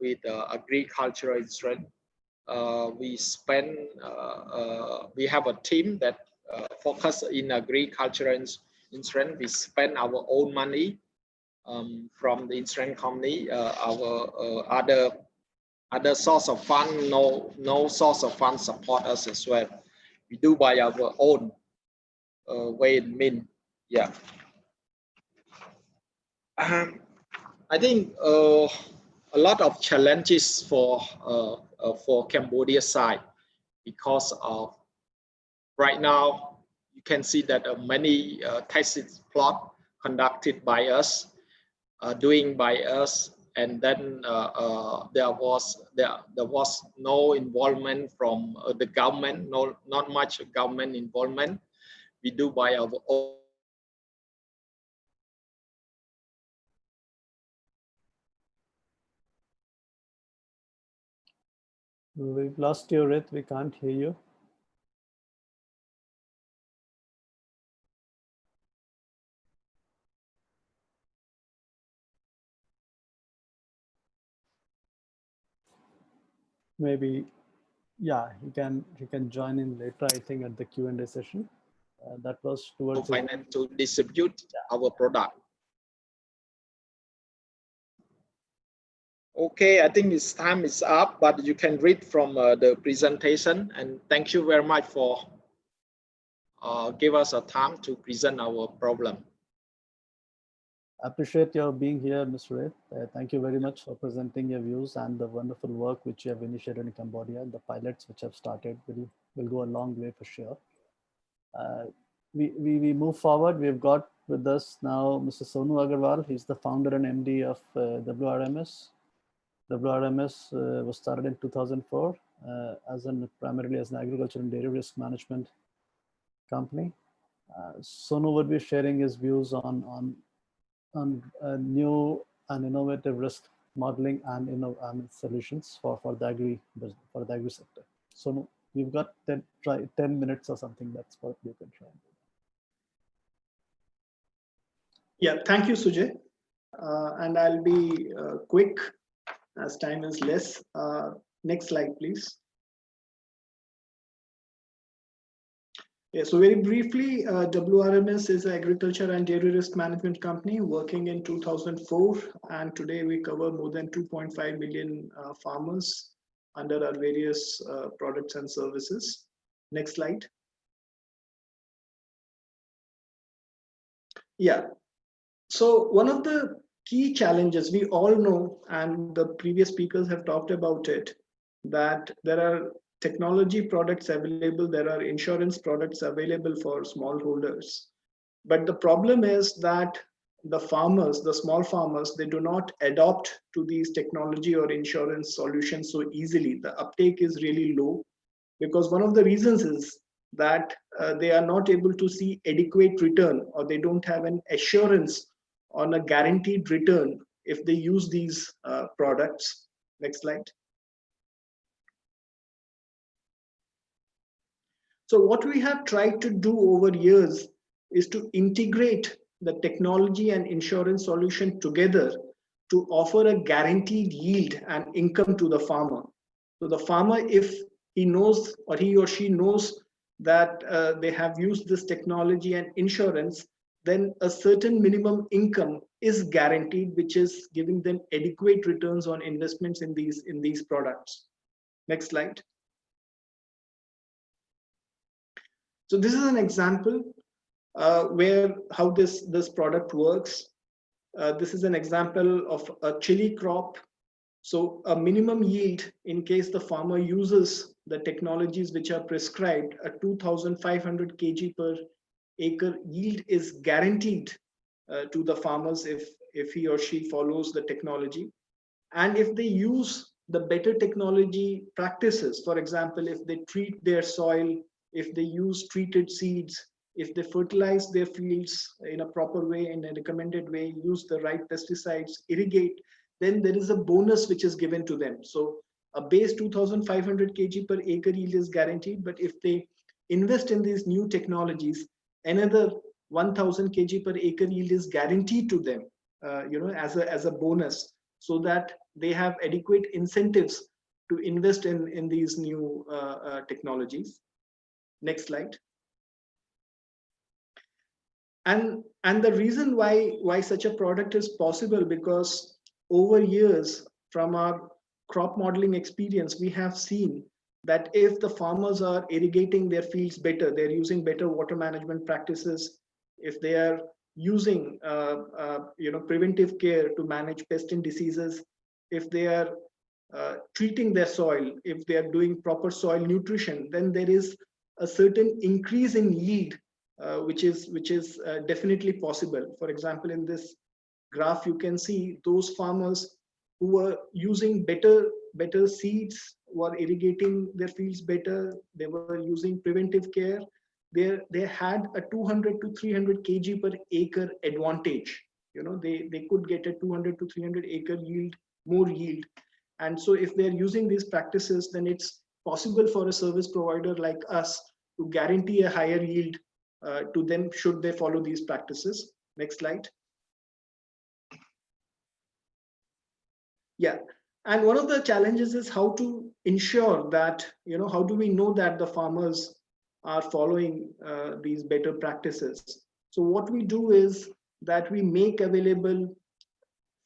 [SPEAKER 9] with agricultural insurance. We spend. We have a team that focus in agricultural insurance. We spend our own money from the insurance company. Our other source of fund, no source of fund support us as well. We do by our own way and mean. Yeah. I think a lot of challenges for Cambodia side, because of right now you can see that many test plot conducted by us, doing by us, and then there was no involvement from the government, not much government involvement. We do by our own
[SPEAKER 3] We've lost you, Rith. We can't hear you. Maybe, yeah, he can join in later, I think, at the Q&A session. That was towards
[SPEAKER 9] finance to distribute our product. Okay, I think this time is up, but you can read from the presentation. And thank you very much for give us a time to present our problem.
[SPEAKER 3] Appreciate your being here, Mr. Rith. Thank you very much for presenting your views and the wonderful work which you have initiated in Cambodia. The pilots which have started will go a long way for sure. We move forward. We've got with us now Mr. Sonu Agarwal. He's the founder and MD of WRMS. WRMS was started in 2004 primarily as an agriculture and dairy risk management company. Sonu would be sharing his views on new and innovative risk modeling and solutions for the agri sector. So you've got 10 minutes or something. That's what you can try.
[SPEAKER 2] Yeah, thank you, Sujay. And I'll be quick as time is less. Next slide, please. Yeah, so very briefly, WRMS is an agriculture and dairy risk management company working in 2004, and today we cover more than 2.5 million farmers under our various products and services. Next slide. Yeah, so one of the key challenges we all know, and the previous speakers have talked about it, that there are technology products available, there are insurance products available for smallholders. But the problem is that the farmers, the small farmers, they do not adopt to these technology or insurance solutions so easily. The uptake is really low because one of the reasons is that they are not able to see adequate return, or they don't have an assurance on a guaranteed return if they use these products. Next slide. So what we have tried to do over years is to integrate the technology and insurance solution together to offer a guaranteed yield and income to the farmer. So the farmer, if he knows or he or she knows that they have used this technology and insurance, then a certain minimum income is guaranteed, which is giving them adequate returns on investments in these products. Next slide. So this is an example where how this product works. This is an example of a chili crop. So a minimum yield, in case the farmer uses the technologies which are prescribed, a 2,500 kg per acre yield is guaranteed to the farmers if he or she follows the technology. And if they use the better technology practices, for example, if they treat their soil, if they use treated seeds, if they fertilize their fields in a proper way, in a recommended way, use the right pesticides, irrigate, then there is a bonus which is given to them. So a base 2,500 kg per acre yield is guaranteed, but if they invest in these new technologies, another 1,000 kg per acre yield is guaranteed to them, as a bonus, so that they have adequate incentives to invest in these new technologies. Next slide. And the reason why such a product is possible, because over years from our crop modeling experience, we have seen that if the farmers are irrigating their fields better, they're using better water management practices, if they are using preventive care to manage pest and diseases, if they are treating their soil, if they are doing proper soil nutrition, then there is a certain increase in yield, which is definitely possible. For example, in this graph, you can see those farmers who were using better seeds, were irrigating their fields better, they were using preventive care, they had a 200 to 300 kg per acre advantage. They could get a 200 to 300 acre yield, more yield. And so if they're using these practices, then it's possible for a service provider like us to guarantee a higher yield to them should they follow these practices. Next slide. Yeah. And one of the challenges is how to ensure that, how do we know that the farmers are following these better practices? So what we do is that we make available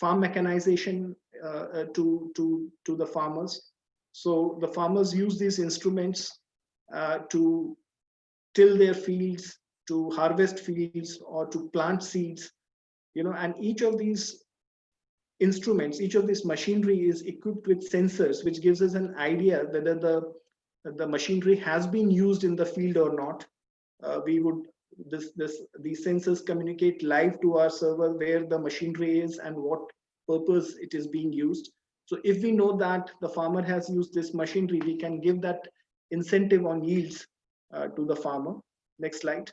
[SPEAKER 2] farm mechanization to the farmers. So the farmers use these instruments to till their fields, to harvest fields, or to plant seeds, and each of these instruments, each of this machinery is equipped with sensors, which gives us an idea whether the machinery has been used in the field or not. We would these sensors communicate live to our server where the machinery is and what purpose it is being used. So if we know that the farmer has used this machinery, we can give that incentive on yields to the farmer. Next slide.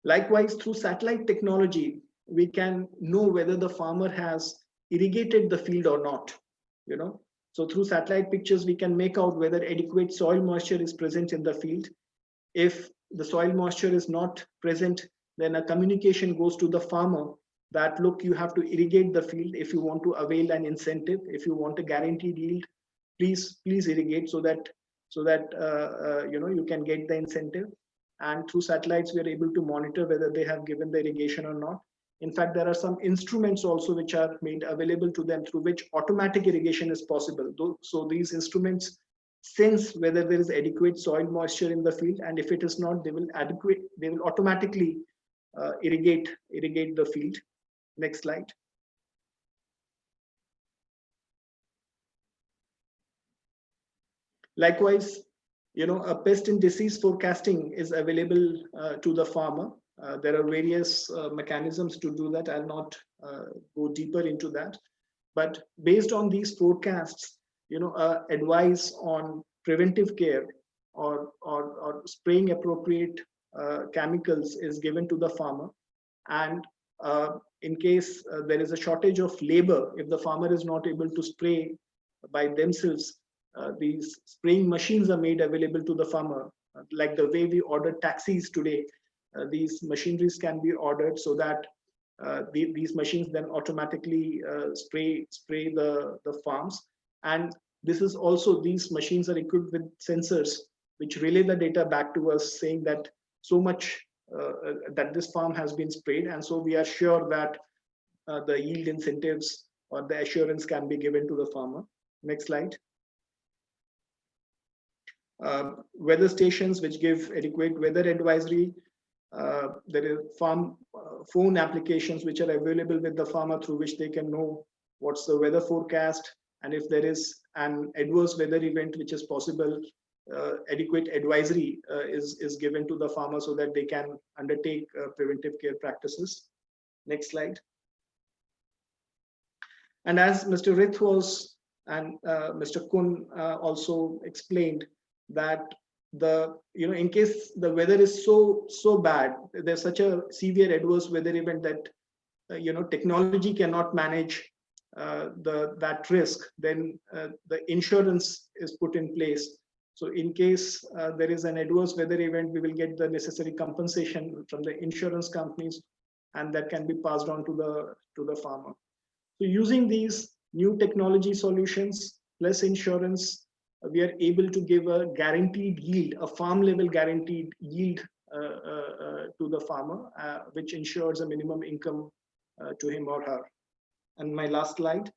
[SPEAKER 2] Likewise, through satellite technology, we can know whether the farmer has irrigated the field or not. So through satellite pictures, we can make out whether adequate soil moisture is present in the field. If the soil moisture is not present, then a communication goes to the farmer that, look, you have to irrigate the field if you want to avail an incentive. If you want a guaranteed yield, please irrigate so that you can get the incentive. And through satellites, we are able to monitor whether they have given the irrigation or not. In fact, there are some instruments also which are made available to them through which automatic irrigation is possible. So these instruments sense whether there is adequate soil moisture in the field, and if it is not, they will automatically irrigate the field. Next slide. Likewise, a pest and disease forecasting is available to the farmer. There are various mechanisms to do that. I'll not go deeper into that. But based on these forecasts, advice on preventive care or spraying appropriate chemicals is given to the farmer. And in case there is a shortage of labor, if the farmer is not able to spray by themselves, these spraying machines are made available to the farmer. Like the way we order taxis today, these machineries can be ordered so that these machines then automatically spray the farms. And this is also, these machines are equipped with sensors which relay the data back to us saying that so much that this farm has been sprayed, and so we are sure that the yield incentives or the assurance can be given to the farmer. Next slide. Weather stations which give adequate weather advisory. There are farm phone applications which are available with the farmer through which they can know what's the weather forecast, and if there is an adverse weather event which is possible, adequate advisory is given to the farmer so that they can undertake preventive care practices. Next slide. And as Mr. Rith was and Mr. Kun also explained, that in case the weather is so bad, there's such a severe adverse weather event that technology cannot manage that risk, then the insurance is put in place. So in case there is an adverse weather event, we will get the necessary compensation from the insurance companies, and that can be passed on to the farmer. So using these new technology solutions plus insurance, we are able to give a guaranteed yield, a farm level guaranteed yield to the farmer, which ensures a minimum income to him or her. And my last slide.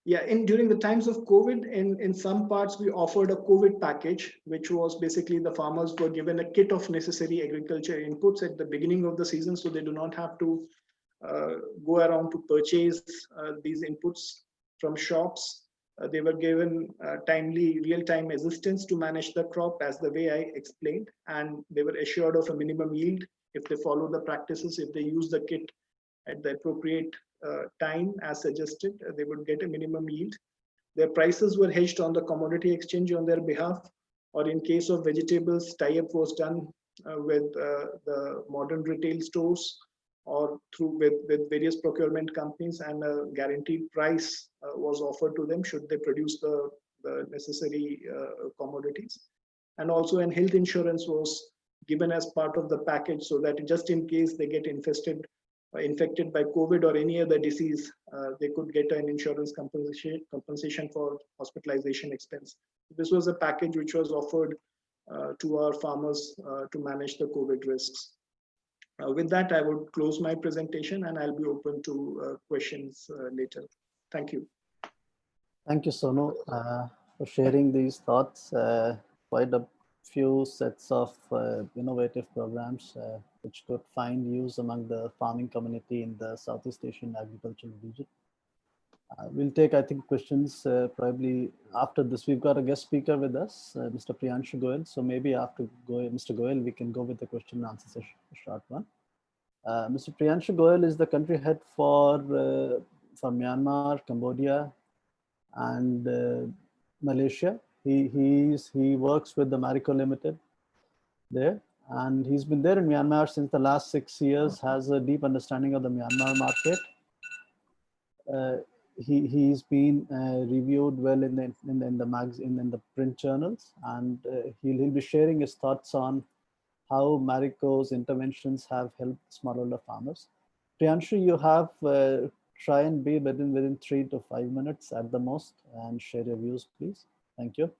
[SPEAKER 2] Yeah, during the times of COVID, in some parts, we offered a COVID package, which was basically the farmers were given a kit of necessary agriculture inputs at the beginning of the season, so they do not have to go around to purchase these inputs from shops. They were given timely, real-time assistance to manage the crop as the way I explained, and they were assured of a minimum yield if they follow the practices. If they use the kit at the appropriate time as suggested, they would get a minimum yield. Their prices were hedged on the commodity exchange on their behalf, or in case of vegetables, tie-up was done with the modern retail stores or through with various procurement companies, and a guaranteed price was offered to them should they produce the necessary commodities. And also an health insurance was given as part of the package, so that just in case they get infected by COVID or any other disease, they could get an insurance compensation for hospitalization expense. This was a package which was offered to our farmers to manage the COVID risks. With that, I would close my presentation, and I'll be open to questions later. Thank you.
[SPEAKER 3] Thank you, Sonu, for sharing these thoughts. Quite a few sets of innovative programs which could find use among the farming community in the Southeast Asian agricultural region. We'll take, I think, questions probably after this. We've got a guest speaker with us, Mr. Priyanshu Goyal. So maybe after Mr. Goyal, we can go with the question and answer session, a short one. Mr. Priyanshu Goyal is the country head for Myanmar, Cambodia, and Malaysia. He works with the Marico Limited there, and he's been there in Myanmar since the last 6 years, has a deep understanding of the Myanmar market. He's been reviewed well in the magazine, in the print journals, and he'll be sharing his thoughts on how Marico's interventions have helped smallholder farmers. Priyanshu, you have try and be within 3 to 5 minutes at the most, and share your views, please. Thank you.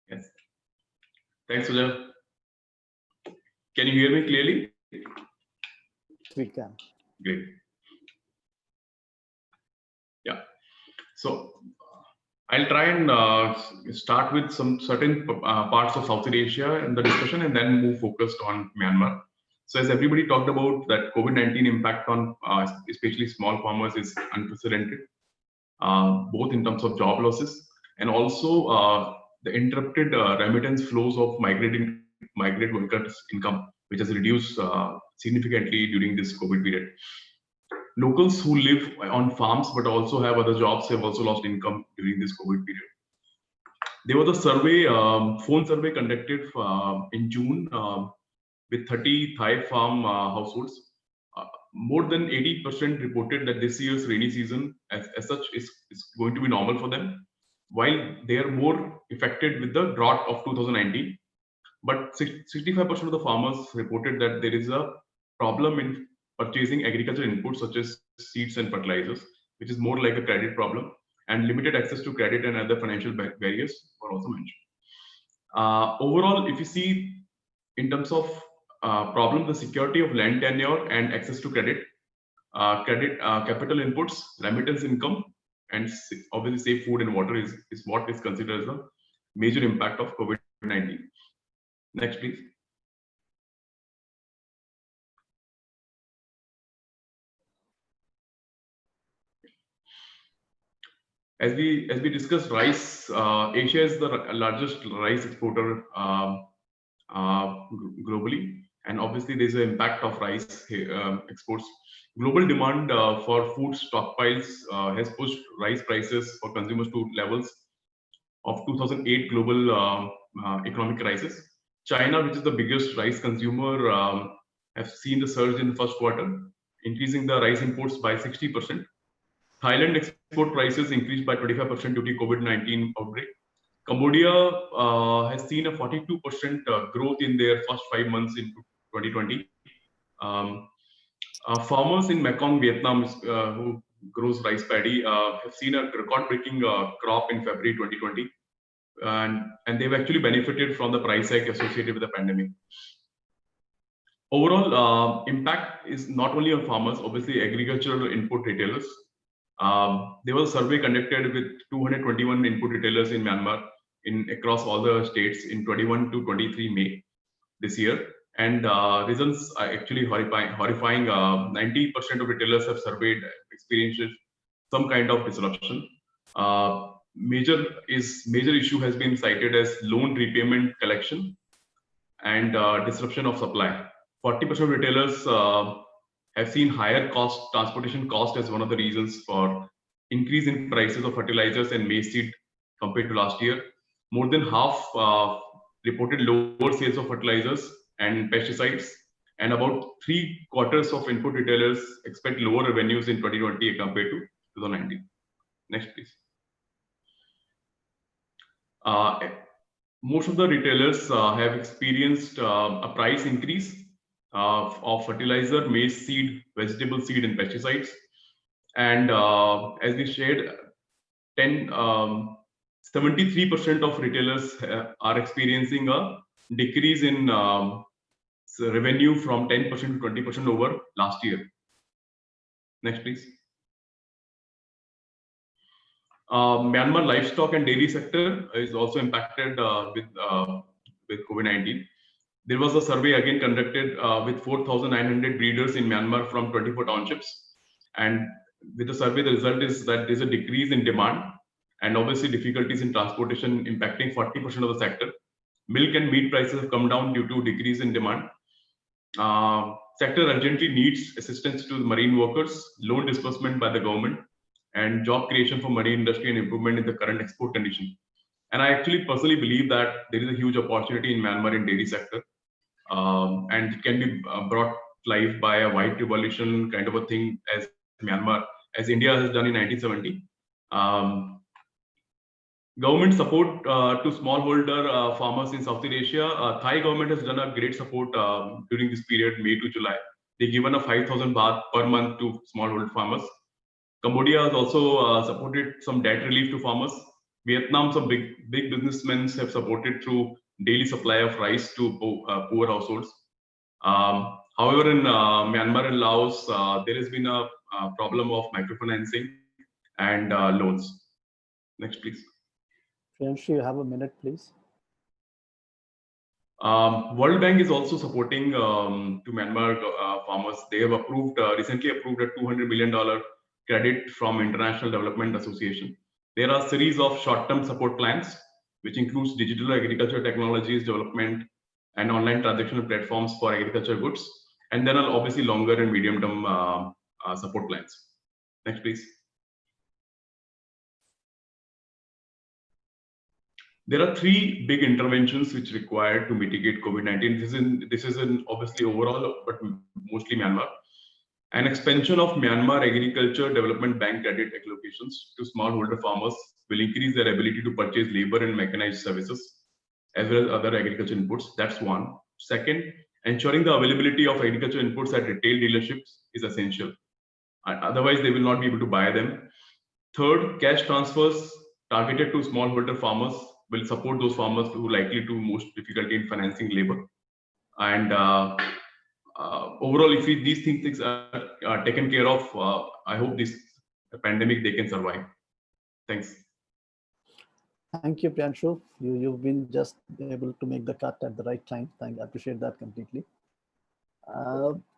[SPEAKER 11] Yes. Thanks, Sujay. Can you hear me clearly?
[SPEAKER 3] We can.
[SPEAKER 11] Great. Yeah. So I'll try and start with some certain parts of Southeast Asia in the discussion, and then move focused on Myanmar. So as everybody talked about, that COVID-19 impact on especially small farmers is unprecedented, both in terms of job losses and also the interrupted remittance flows of migrant workers' income, which has reduced significantly during this COVID period. Locals who live on farms but also have other jobs have also lost income during this COVID period. There was a survey, phone survey conducted in June with 30 Thai farm households. More than 80% reported that this year's rainy season as such is going to be normal for them, while they are more affected with the drought of 2019. But 65% of the farmers reported that there is a problem in purchasing agricultural inputs such as seeds and fertilizers, which is more like a credit problem, and limited access to credit and other financial barriers were also mentioned. Overall, if you see in terms of problem, the security of land tenure and access to credit, capital inputs, remittance income, and obviously safe food and water is what is considered as a major impact of COVID-19. Next, please. As we discussed rice, Asia is the largest rice exporter globally, and obviously there's an impact of rice exports. Global demand for food stockpiles has pushed rice prices for consumers to levels of 2008 global economic crisis. China, which is the biggest rice consumer, have seen the surge in the first quarter, increasing the rice imports by 60%. Thailand export prices increased by 25% due to COVID-19 outbreak. Cambodia has seen a 42% growth in their first 5 months in 2020. Farmers in Mekong, Vietnam, who grows rice paddy, have seen a record-breaking crop in February 2020, and they've actually benefited from the price hike associated with the pandemic. Overall, impact is not only on farmers, obviously agricultural input retailers. There was a survey conducted with 221 input retailers in Myanmar across all the states in 21 to 23 May this year. And results are actually horrifying. 90% of retailers have surveyed experiences some kind of disruption. Major issue has been cited as loan repayment collection and disruption of supply. 40% of retailers have seen higher transportation cost as one of the reasons for increase in prices of fertilizers and maize seed compared to last year. More than half reported lower sales of fertilizers and pesticides, And about 3/4 of input retailers expect lower revenues in 2020 compared to 2019. Next, please. Most of the retailers have experienced a price increase of fertilizer, maize seed, vegetable seed, and pesticides. And as we shared, 73% of retailers are experiencing a decrease in revenue from 10% to 20% over last year. Next, please. Myanmar livestock and dairy sector is also impacted with COVID-19. There was a survey again conducted with 4,900 breeders in Myanmar from 24 townships. And with the survey, the result is that there's a decrease in demand and obviously difficulties in transportation impacting 40% of the sector. Milk and meat prices have come down due to decrease in demand. Sector urgently needs assistance to marine workers, loan disbursement by the government, and job creation for marine industry and improvement in the current export condition. And I actually personally believe that there is a huge opportunity in Myanmar in dairy sector, and it can be brought to life by a white revolution kind of a thing as Myanmar, as India has done in 1970. Government support to smallholder farmers in Southeast Asia. Thai government has done a great support during this period, May to July. They've given a 5,000 baht per month to smallholder farmers. Cambodia has also supported some debt relief to farmers. Vietnam, some big businessmen have supported through daily supply of rice to poor households. However, in Myanmar and Laos, there has been a problem of microfinancing and loans. Next, please.
[SPEAKER 3] Priyanshu, you have a minute, please.
[SPEAKER 11] World Bank is also supporting to Myanmar farmers. They have recently approved a $200 million credit from International Development Association. There are a series of short-term support plans, which includes digital agriculture technologies development and online transactional platforms for agriculture goods. And then obviously longer and medium-term support plans. Next, please. There are three big interventions which are required to mitigate COVID-19. This is obviously overall, but mostly Myanmar. An expansion of Myanmar Agriculture Development Bank credit allocations to smallholder farmers will increase their ability to purchase labor and mechanized services, as well as other agriculture inputs. That's one. Second, ensuring the availability of agriculture inputs at retail dealerships is essential. Otherwise, they will not be able to buy them. Third, cash transfers targeted to smallholder farmers will support those farmers who are likely to most difficulty in financing labor. And overall, if these things are taken care of, I hope this pandemic they can survive. Thanks.
[SPEAKER 3] Thank you, Priyanshu. You've been just able to make the cut at the right time. I appreciate that completely.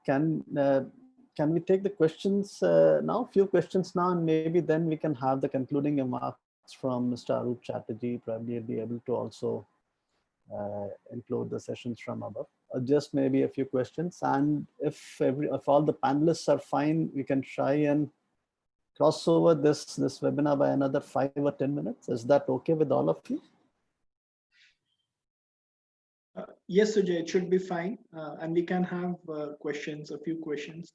[SPEAKER 3] Can we take the questions now? A few questions now, and maybe then we can have the concluding remarks from Mr. Arup Chatterjee. Probably be able to also include the sessions from above. Just maybe a few questions, and if all the panelists are fine, we can try and cross over this webinar by another 5 or 10 minutes. Is that okay with all of you?
[SPEAKER 2] Yes, Sujay, it should be fine, and we can have questions, a few questions.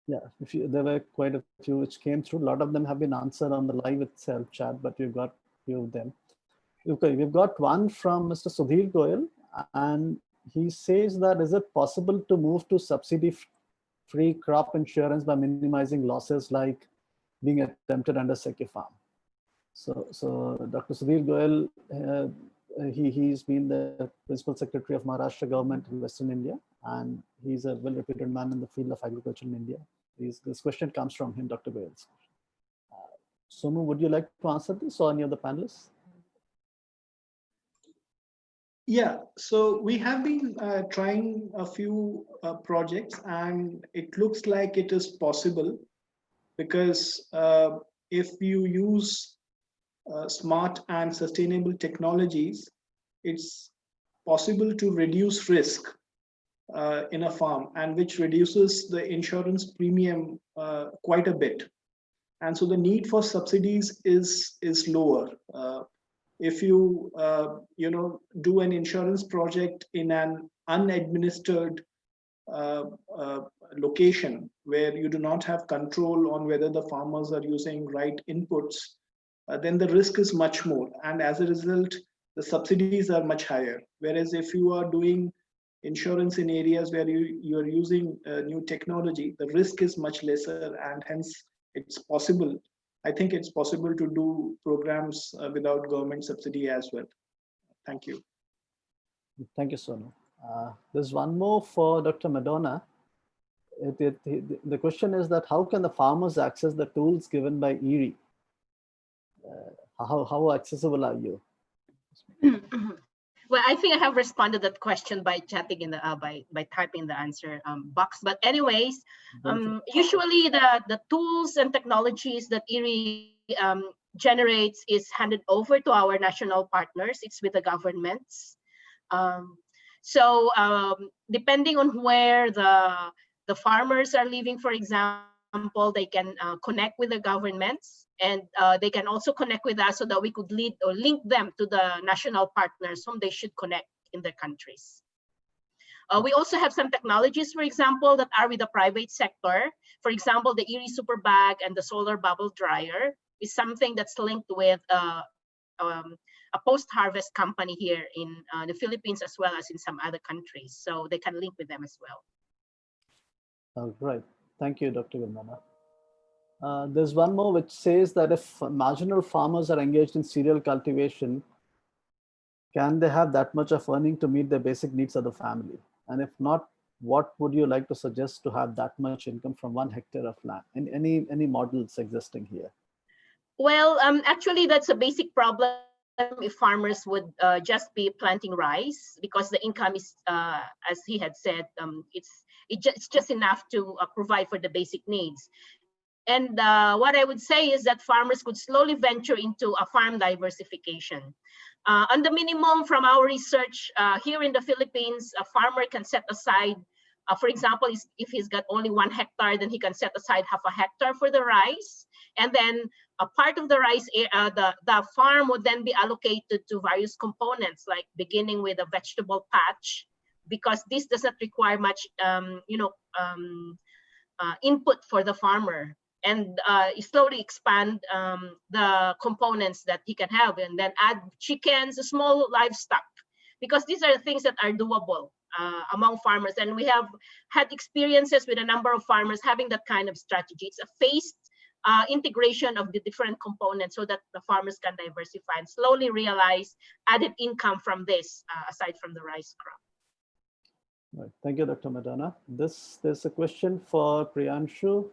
[SPEAKER 3] Yeah, there were quite a few which came through. A lot of them have been answered on the live itself chat, but we've got a few of them. Okay, we've got one from Mr. Sudhir Goyal, and he says that is it possible to move to subsidy-free crop insurance by minimizing losses like being attempted under SecuFarm? So Dr. Sudhir Goyal, he's been the Principal Secretary of Maharashtra government in Western India, and he's a well-reputed man in the field of agriculture in India. This question comes from him, Dr. Goyal. Somu, would you like to answer this or any of the panelists?
[SPEAKER 2] Yeah, so we have been trying a few projects, and it looks like it is possible because if you use smart and sustainable technologies, it's possible to reduce risk in a farm, and which reduces the insurance premium quite a bit. And so the need for subsidies is lower. If you do an insurance project in an unadministered location where you do not have control on whether the farmers are using right inputs, then the risk is much more. And as a result, the subsidies are much higher. Whereas if you are doing insurance in areas where you are using new technology, the risk is much lesser, and hence it's possible. I think it's possible to do programs without government subsidy as well. Thank you.
[SPEAKER 3] Thank you, Sonu. There's one more for Dr. Madonna. The question is that how can the farmers access the tools given by ERI? How accessible are you?
[SPEAKER 6] Well, I think I have responded that question by chatting in the by typing the answer box. But anyways, usually the tools and technologies that ERI generates is handed over to our national partners. It's with the governments. So depending on where the farmers are living, for example, they can connect with the governments, and they can also connect with us so that we could lead or link them to the national partners whom they should connect in their countries. We also have some technologies, for example, that are with the private sector. For example, the ERI Super Bag and the solar bubble dryer is something that's linked with a post-harvest company here in the Philippines, as well as in some other countries. So they can link with them as well.
[SPEAKER 3] Right. Thank you, Dr. Vilmana. There's one more which says that if marginal farmers are engaged in cereal cultivation, can they have that much of earning to meet the basic needs of the family? And if not, what would you like to suggest to have that much income from 1 hectare of land? And any models existing here?
[SPEAKER 6] Well, actually, that's a basic problem if farmers would just be planting rice, because the income is, as he had said, it's just enough to provide for the basic needs. And what I would say is that farmers could slowly venture into a farm diversification. On the minimum, from our research here in the Philippines, a farmer can set aside, for example, if he's got only 1 hectare, then he can set aside half a hectare for the rice. And then a part of the rice, the farm would then be allocated to various components, like beginning with a vegetable patch, because this does not require much, input for the farmer. And slowly expand the components that he can have, and then add chickens, small livestock, because these are the things that are doable among farmers. And we have had experiences with a number of farmers having that kind of strategy. It's a phased integration of the different components so that the farmers can diversify and slowly realize added income from this, aside from the rice crop.
[SPEAKER 3] Right. Thank you, Dr. Madonna. There's a question for Priyanshu.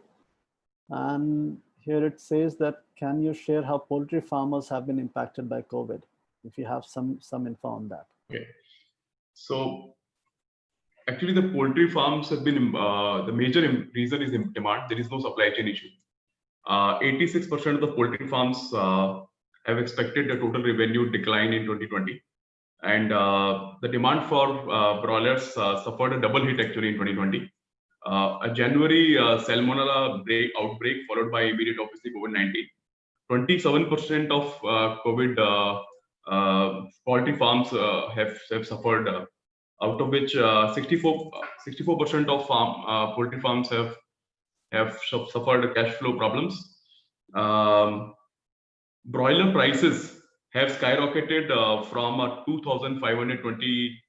[SPEAKER 3] And here it says that, can you share how poultry farmers have been impacted by COVID? If you have some info on that.
[SPEAKER 11] Okay. So actually the poultry farms have been, the major reason is demand. There is no supply chain issue. 86% of the poultry farms have expected a total revenue decline in 2020. And the demand for broilers suffered a double hit actually in 2020. A January salmonella outbreak followed by immediate obviously COVID-19. 27% of COVID poultry farms have suffered, out of which 64% of poultry farms have suffered cash flow problems. Broiler prices have skyrocketed from 2,520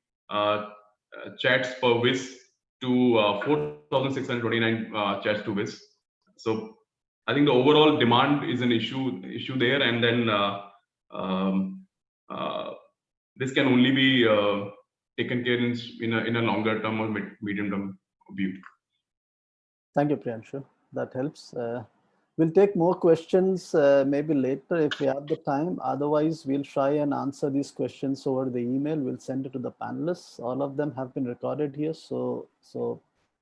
[SPEAKER 11] chats per vis to 4,629 chats to vis. So I think the overall demand is an issue there, and then this can only be taken care in a longer term or medium term view.
[SPEAKER 3] Thank you, Priyanshu. That helps. We'll take more questions maybe later if we have the time. Otherwise, we'll try and answer these questions over the email. We'll send it to the panelists. All of them have been recorded here. So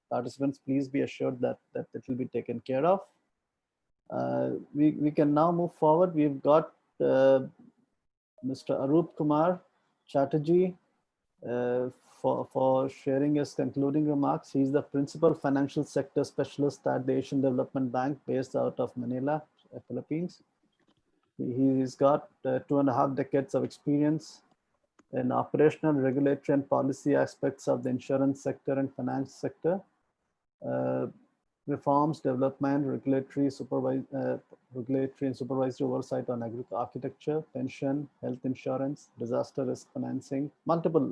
[SPEAKER 3] participants, please be assured that it will be taken care of. We can now move forward. We've got Mr. Arup Kumar Chatterjee for sharing his concluding remarks. He's the Principal Financial Sector Specialist at the Asian Development Bank based out of Manila, Philippines. He's got 2.5 decades of experience in operational, regulatory, and policy aspects of the insurance sector and finance sector, reforms, development, regulatory and supervisory oversight on architecture, pension, health insurance, disaster risk financing, multiple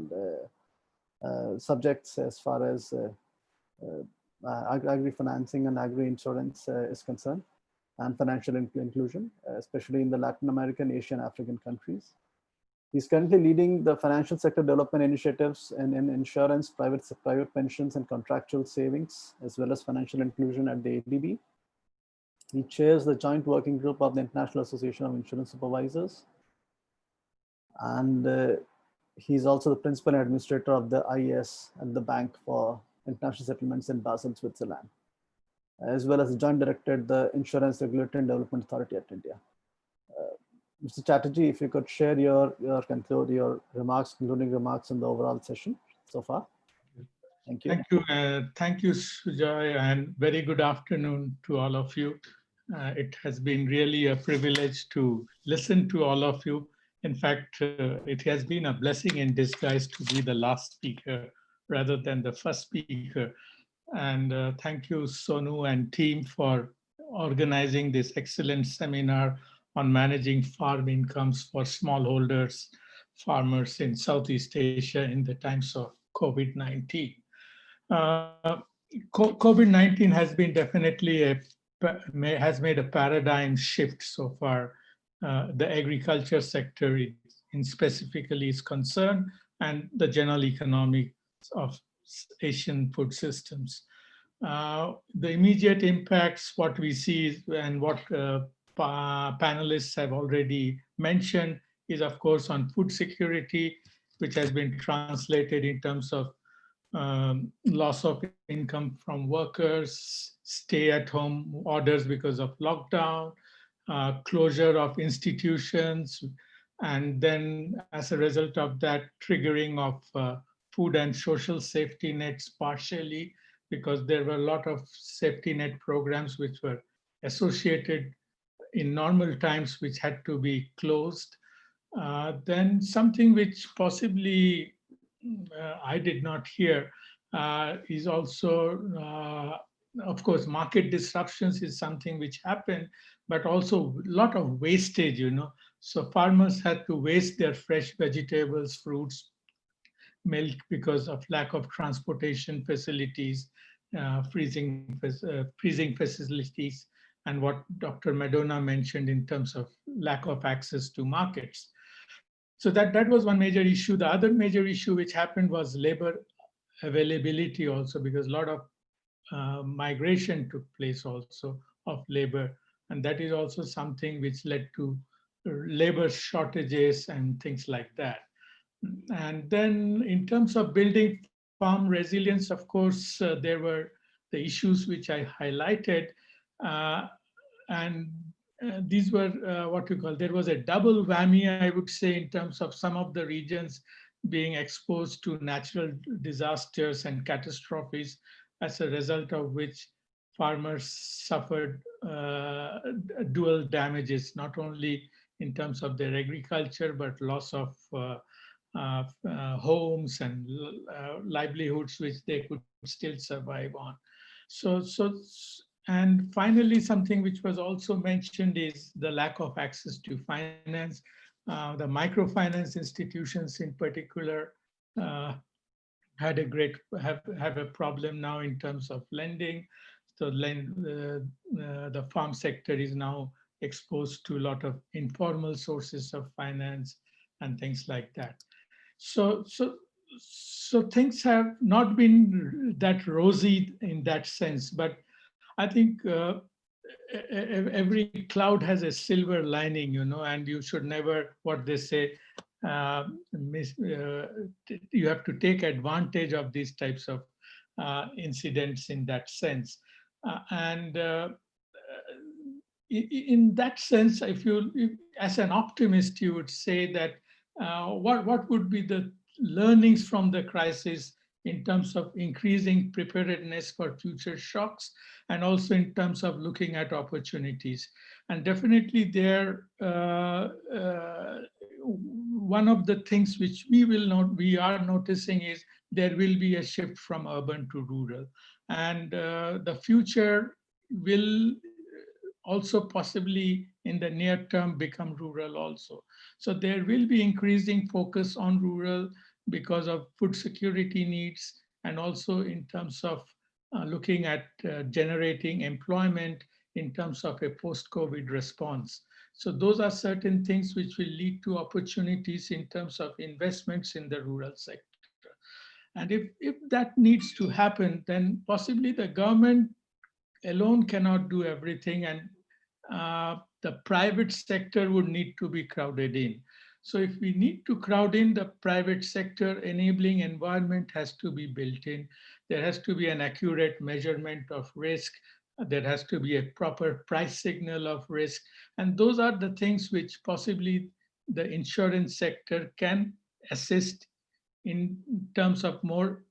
[SPEAKER 3] subjects as far as agri-financing and agri-insurance is concerned, and financial inclusion, especially in the Latin American, Asian, African countries. He's currently leading the financial sector development initiatives in insurance, private pensions, and contractual savings, as well as financial inclusion at the ADB. He chairs the joint working group of the International Association of Insurance Supervisors. And he's also the principal administrator of the IES and the Bank for International Settlements in Basel, Switzerland, as well as the joint director at the Insurance Regulatory and Development Authority at India. Mr. Chatterjee, if you could share your concluding remarks on the overall session so far. Thank you.
[SPEAKER 12] Thank you, Sujoy, and very good afternoon to all of you. It has been really a privilege to listen to all of you. In fact, it has been a blessing in disguise to be the last speaker rather than the first speaker. And thank you, Sonu and team, for organizing this excellent seminar on managing farm incomes for smallholders, farmers in Southeast Asia in the times of COVID-19. COVID-19 has been definitely has made a paradigm shift so far. The agriculture sector in specifically is concerned, and the general economy of Asian food systems. The immediate impacts, what we see and what panelists have already mentioned, is of course on food security, which has been translated in terms of loss of income from workers, stay-at-home orders because of lockdown, closure of institutions, and then as a result of that, triggering of food and social safety nets partially, because there were a lot of safety net programs which were associated in normal times which had to be closed. Then something which possibly I did not hear is also, of course, market disruptions is something which happened, but also a lot of wastage, So farmers had to waste their fresh vegetables, fruits, milk because of lack of transportation facilities, freezing facilities, and what Dr. Madonna mentioned in terms of lack of access to markets. So that was one major issue. The other major issue which happened was labor availability also, because a lot of migration took place also of labor. And that is also something which led to labor shortages and things like that. And then in terms of building farm resilience, of course, there were the issues which I highlighted. And these were there was a double whammy, I would say, in terms of some of the regions being exposed to natural disasters and catastrophes, as a result of which farmers suffered dual damages, not only in terms of their agriculture, but loss of homes and livelihoods which they could still survive on. And finally, something which was also mentioned is the lack of access to finance. The microfinance institutions in particular had have a problem now in terms of lending. So the farm sector is now exposed to a lot of informal sources of finance and things like that. So things have not been that rosy in that sense, but I think every cloud has a silver lining, and you should never, what they say, you have to take advantage of these types of incidents in that sense. In that sense, if as an optimist, you would say that what would be the learnings from the crisis in terms of increasing preparedness for future shocks, and also in terms of looking at opportunities. And definitely there, one of the things which we are noticing is there will be a shift from urban to rural. And the future will also possibly in the near term become rural also. So there will be increasing focus on rural because of food security needs, and also in terms of looking at generating employment in terms of a post-COVID response. So those are certain things which will lead to opportunities in terms of investments in the rural sector. And if that needs to happen, then possibly the government alone cannot do everything, and the private sector would need to be crowded in. So if we need to crowd in the private sector, enabling environment has to be built in. There has to be an accurate measurement of risk. There has to be a proper price signal of risk. And those are the things which possibly the insurance sector can assist in terms of more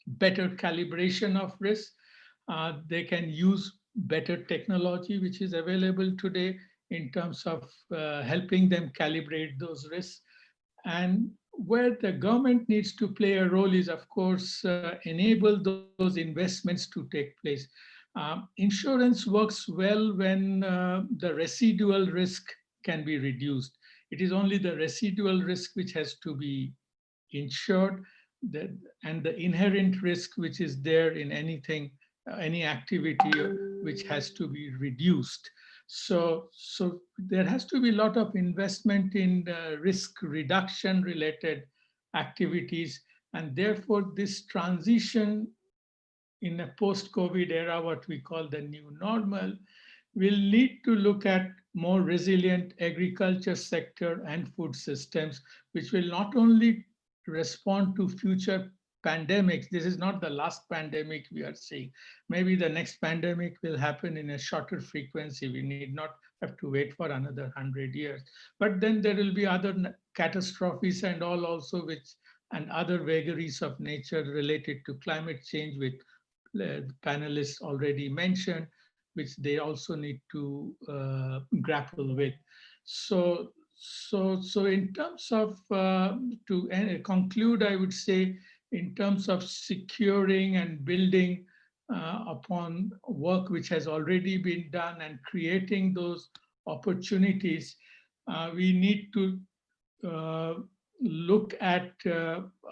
[SPEAKER 12] better calibration of risk. They can use better technology which is available today in terms of helping them calibrate those risks. And where the government needs to play a role is, of course, enable those investments to take place. Insurance works well when the residual risk can be reduced. It is only the residual risk which has to be insured, and the inherent risk which is there in anything, any activity which has to be reduced. So there has to be a lot of investment in risk reduction related activities, and therefore this transition in a post-COVID era, what we call the new normal, will need to look at more resilient agriculture sector and food systems, which will not only respond to future pandemics. This is not the last pandemic we are seeing. Maybe the next pandemic will happen in a shorter frequency. We need not have to wait for another 100 years. But then there will be other catastrophes and all also, which and other vagaries of nature related to climate change, which the panelists already mentioned, which they also need to grapple with. So in terms of, to conclude, I would say, in terms of securing and building upon work which has already been done and creating those opportunities, we need to look at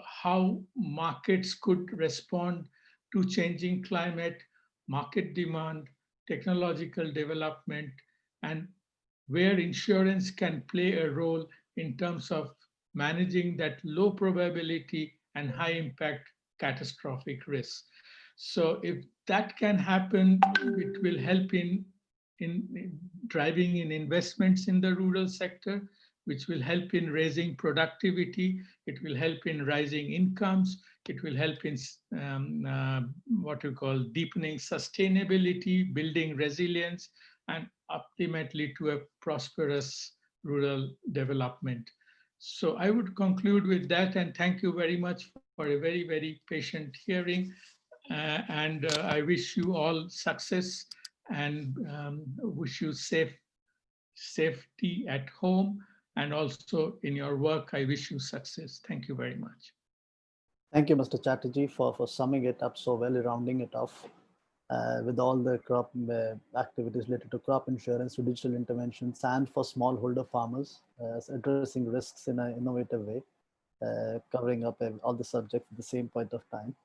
[SPEAKER 12] how markets could respond to changing climate, market demand, technological development, and where insurance can play a role in terms of managing that low probability and high impact catastrophic risks. So if that can happen, it will help in driving in investments in the rural sector, which will help in raising productivity. It will help in rising incomes. It will help in what we call deepening sustainability, building resilience, and ultimately to a prosperous rural development. So I would conclude with that, and thank you very much for a very, very patient hearing. And I wish you all success, and wish you safety at home, and also in your work. I wish you success. Thank you very much.
[SPEAKER 3] Thank you, Mr. Chatterjee, for summing it up so well, rounding it off with all the crop activities related to crop insurance, to digital interventions, and for smallholder farmers, addressing risks in an innovative way, covering up all the subjects at the same point of time.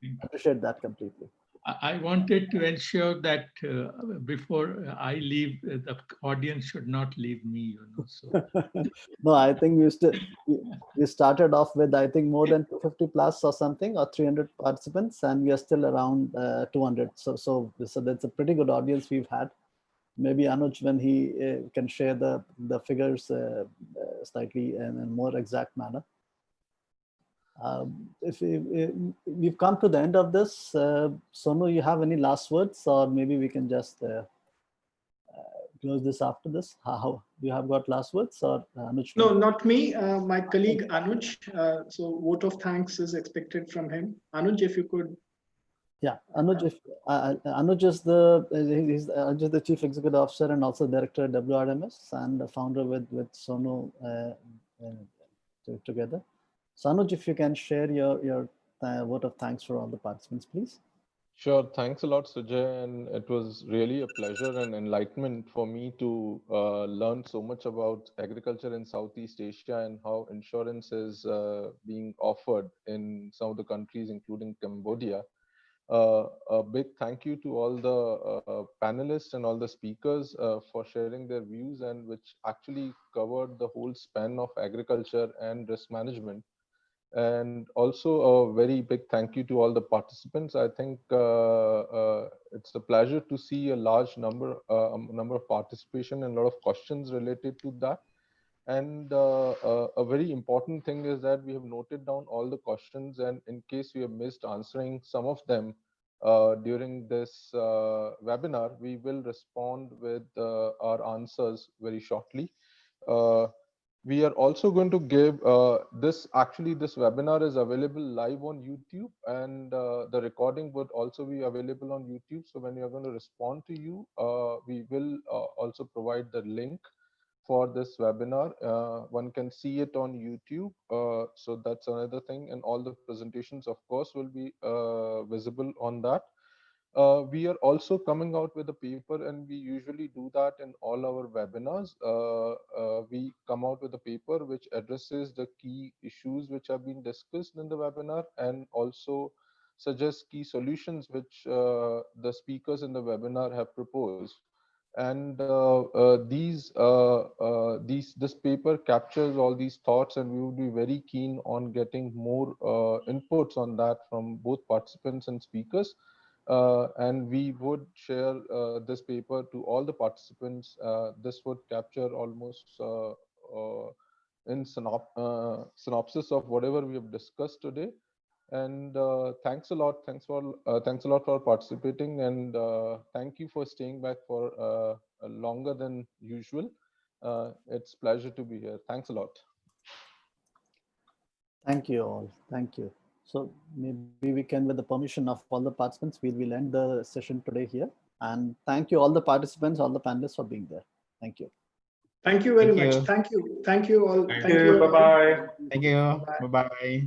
[SPEAKER 3] I appreciate that completely.
[SPEAKER 12] I wanted to ensure that before I leave, the audience should not leave me, you know. So.
[SPEAKER 3] No, I think we started off with, I think, more than 250 plus or something, or 300 participants, and we are still around 200. So that's a pretty good audience we've had. Maybe Anuj, when he can share the figures slightly in a more exact manner. If we've come to the end of this, Sonu, you have any last words, or maybe we can just close this after this? How you have got last words, or Anuj?
[SPEAKER 2] No, not me. My colleague Anuj. So vote of thanks is expected from him. Anuj, if you could.
[SPEAKER 3] Yeah, Anuj. If Anuj is the Chief Executive Officer and also Director at WRMS and the founder with Sonu together. So Anuj, if you can share your vote of thanks for all the participants, please.
[SPEAKER 1] Sure. Thanks a lot, Sujay. And it was really a pleasure and enlightenment for me to learn so much about agriculture in Southeast Asia and how insurance is being offered in some of the countries, including Cambodia. A big thank you to all the panelists and all the speakers for sharing their views, and which actually covered the whole span of agriculture and risk management. And also a very big thank you to all the participants. I think it's a pleasure to see a large number of participation and a lot of questions related to that. And a very important thing is that we have noted down all the questions, and in case we have missed answering some of them during this webinar, we will respond with our answers very shortly. We are also going to give this webinar is available live on YouTube, and the recording would also be available on YouTube. So when you are going to respond to you, we will also provide the link for this webinar. One can see it on YouTube. So that's another thing. And all the presentations, of course, will be visible on that. We are also coming out with a paper, and we usually do that in all our webinars. We come out with a paper which addresses the key issues which have been discussed in the webinar, and also suggests key solutions which the speakers in the webinar have proposed. And this paper captures all these thoughts, and we would be very keen on getting more inputs on that from both participants and speakers. And we would share this paper to all the participants. This would capture almost in synopsis of whatever we have discussed today. And thanks a lot. Thanks a lot for participating, and thank you for staying back for longer than usual. It's a pleasure to be here. Thanks a lot.
[SPEAKER 3] Thank you all. Thank you. So maybe we can, with the permission of all the participants, we will end the session today here. And thank you all the participants, all the panelists for being there. Thank you.
[SPEAKER 2] Thank you very much. Thank you. Thank you all.
[SPEAKER 8] Thank you. Bye-bye.
[SPEAKER 5] Thank you. Bye-bye.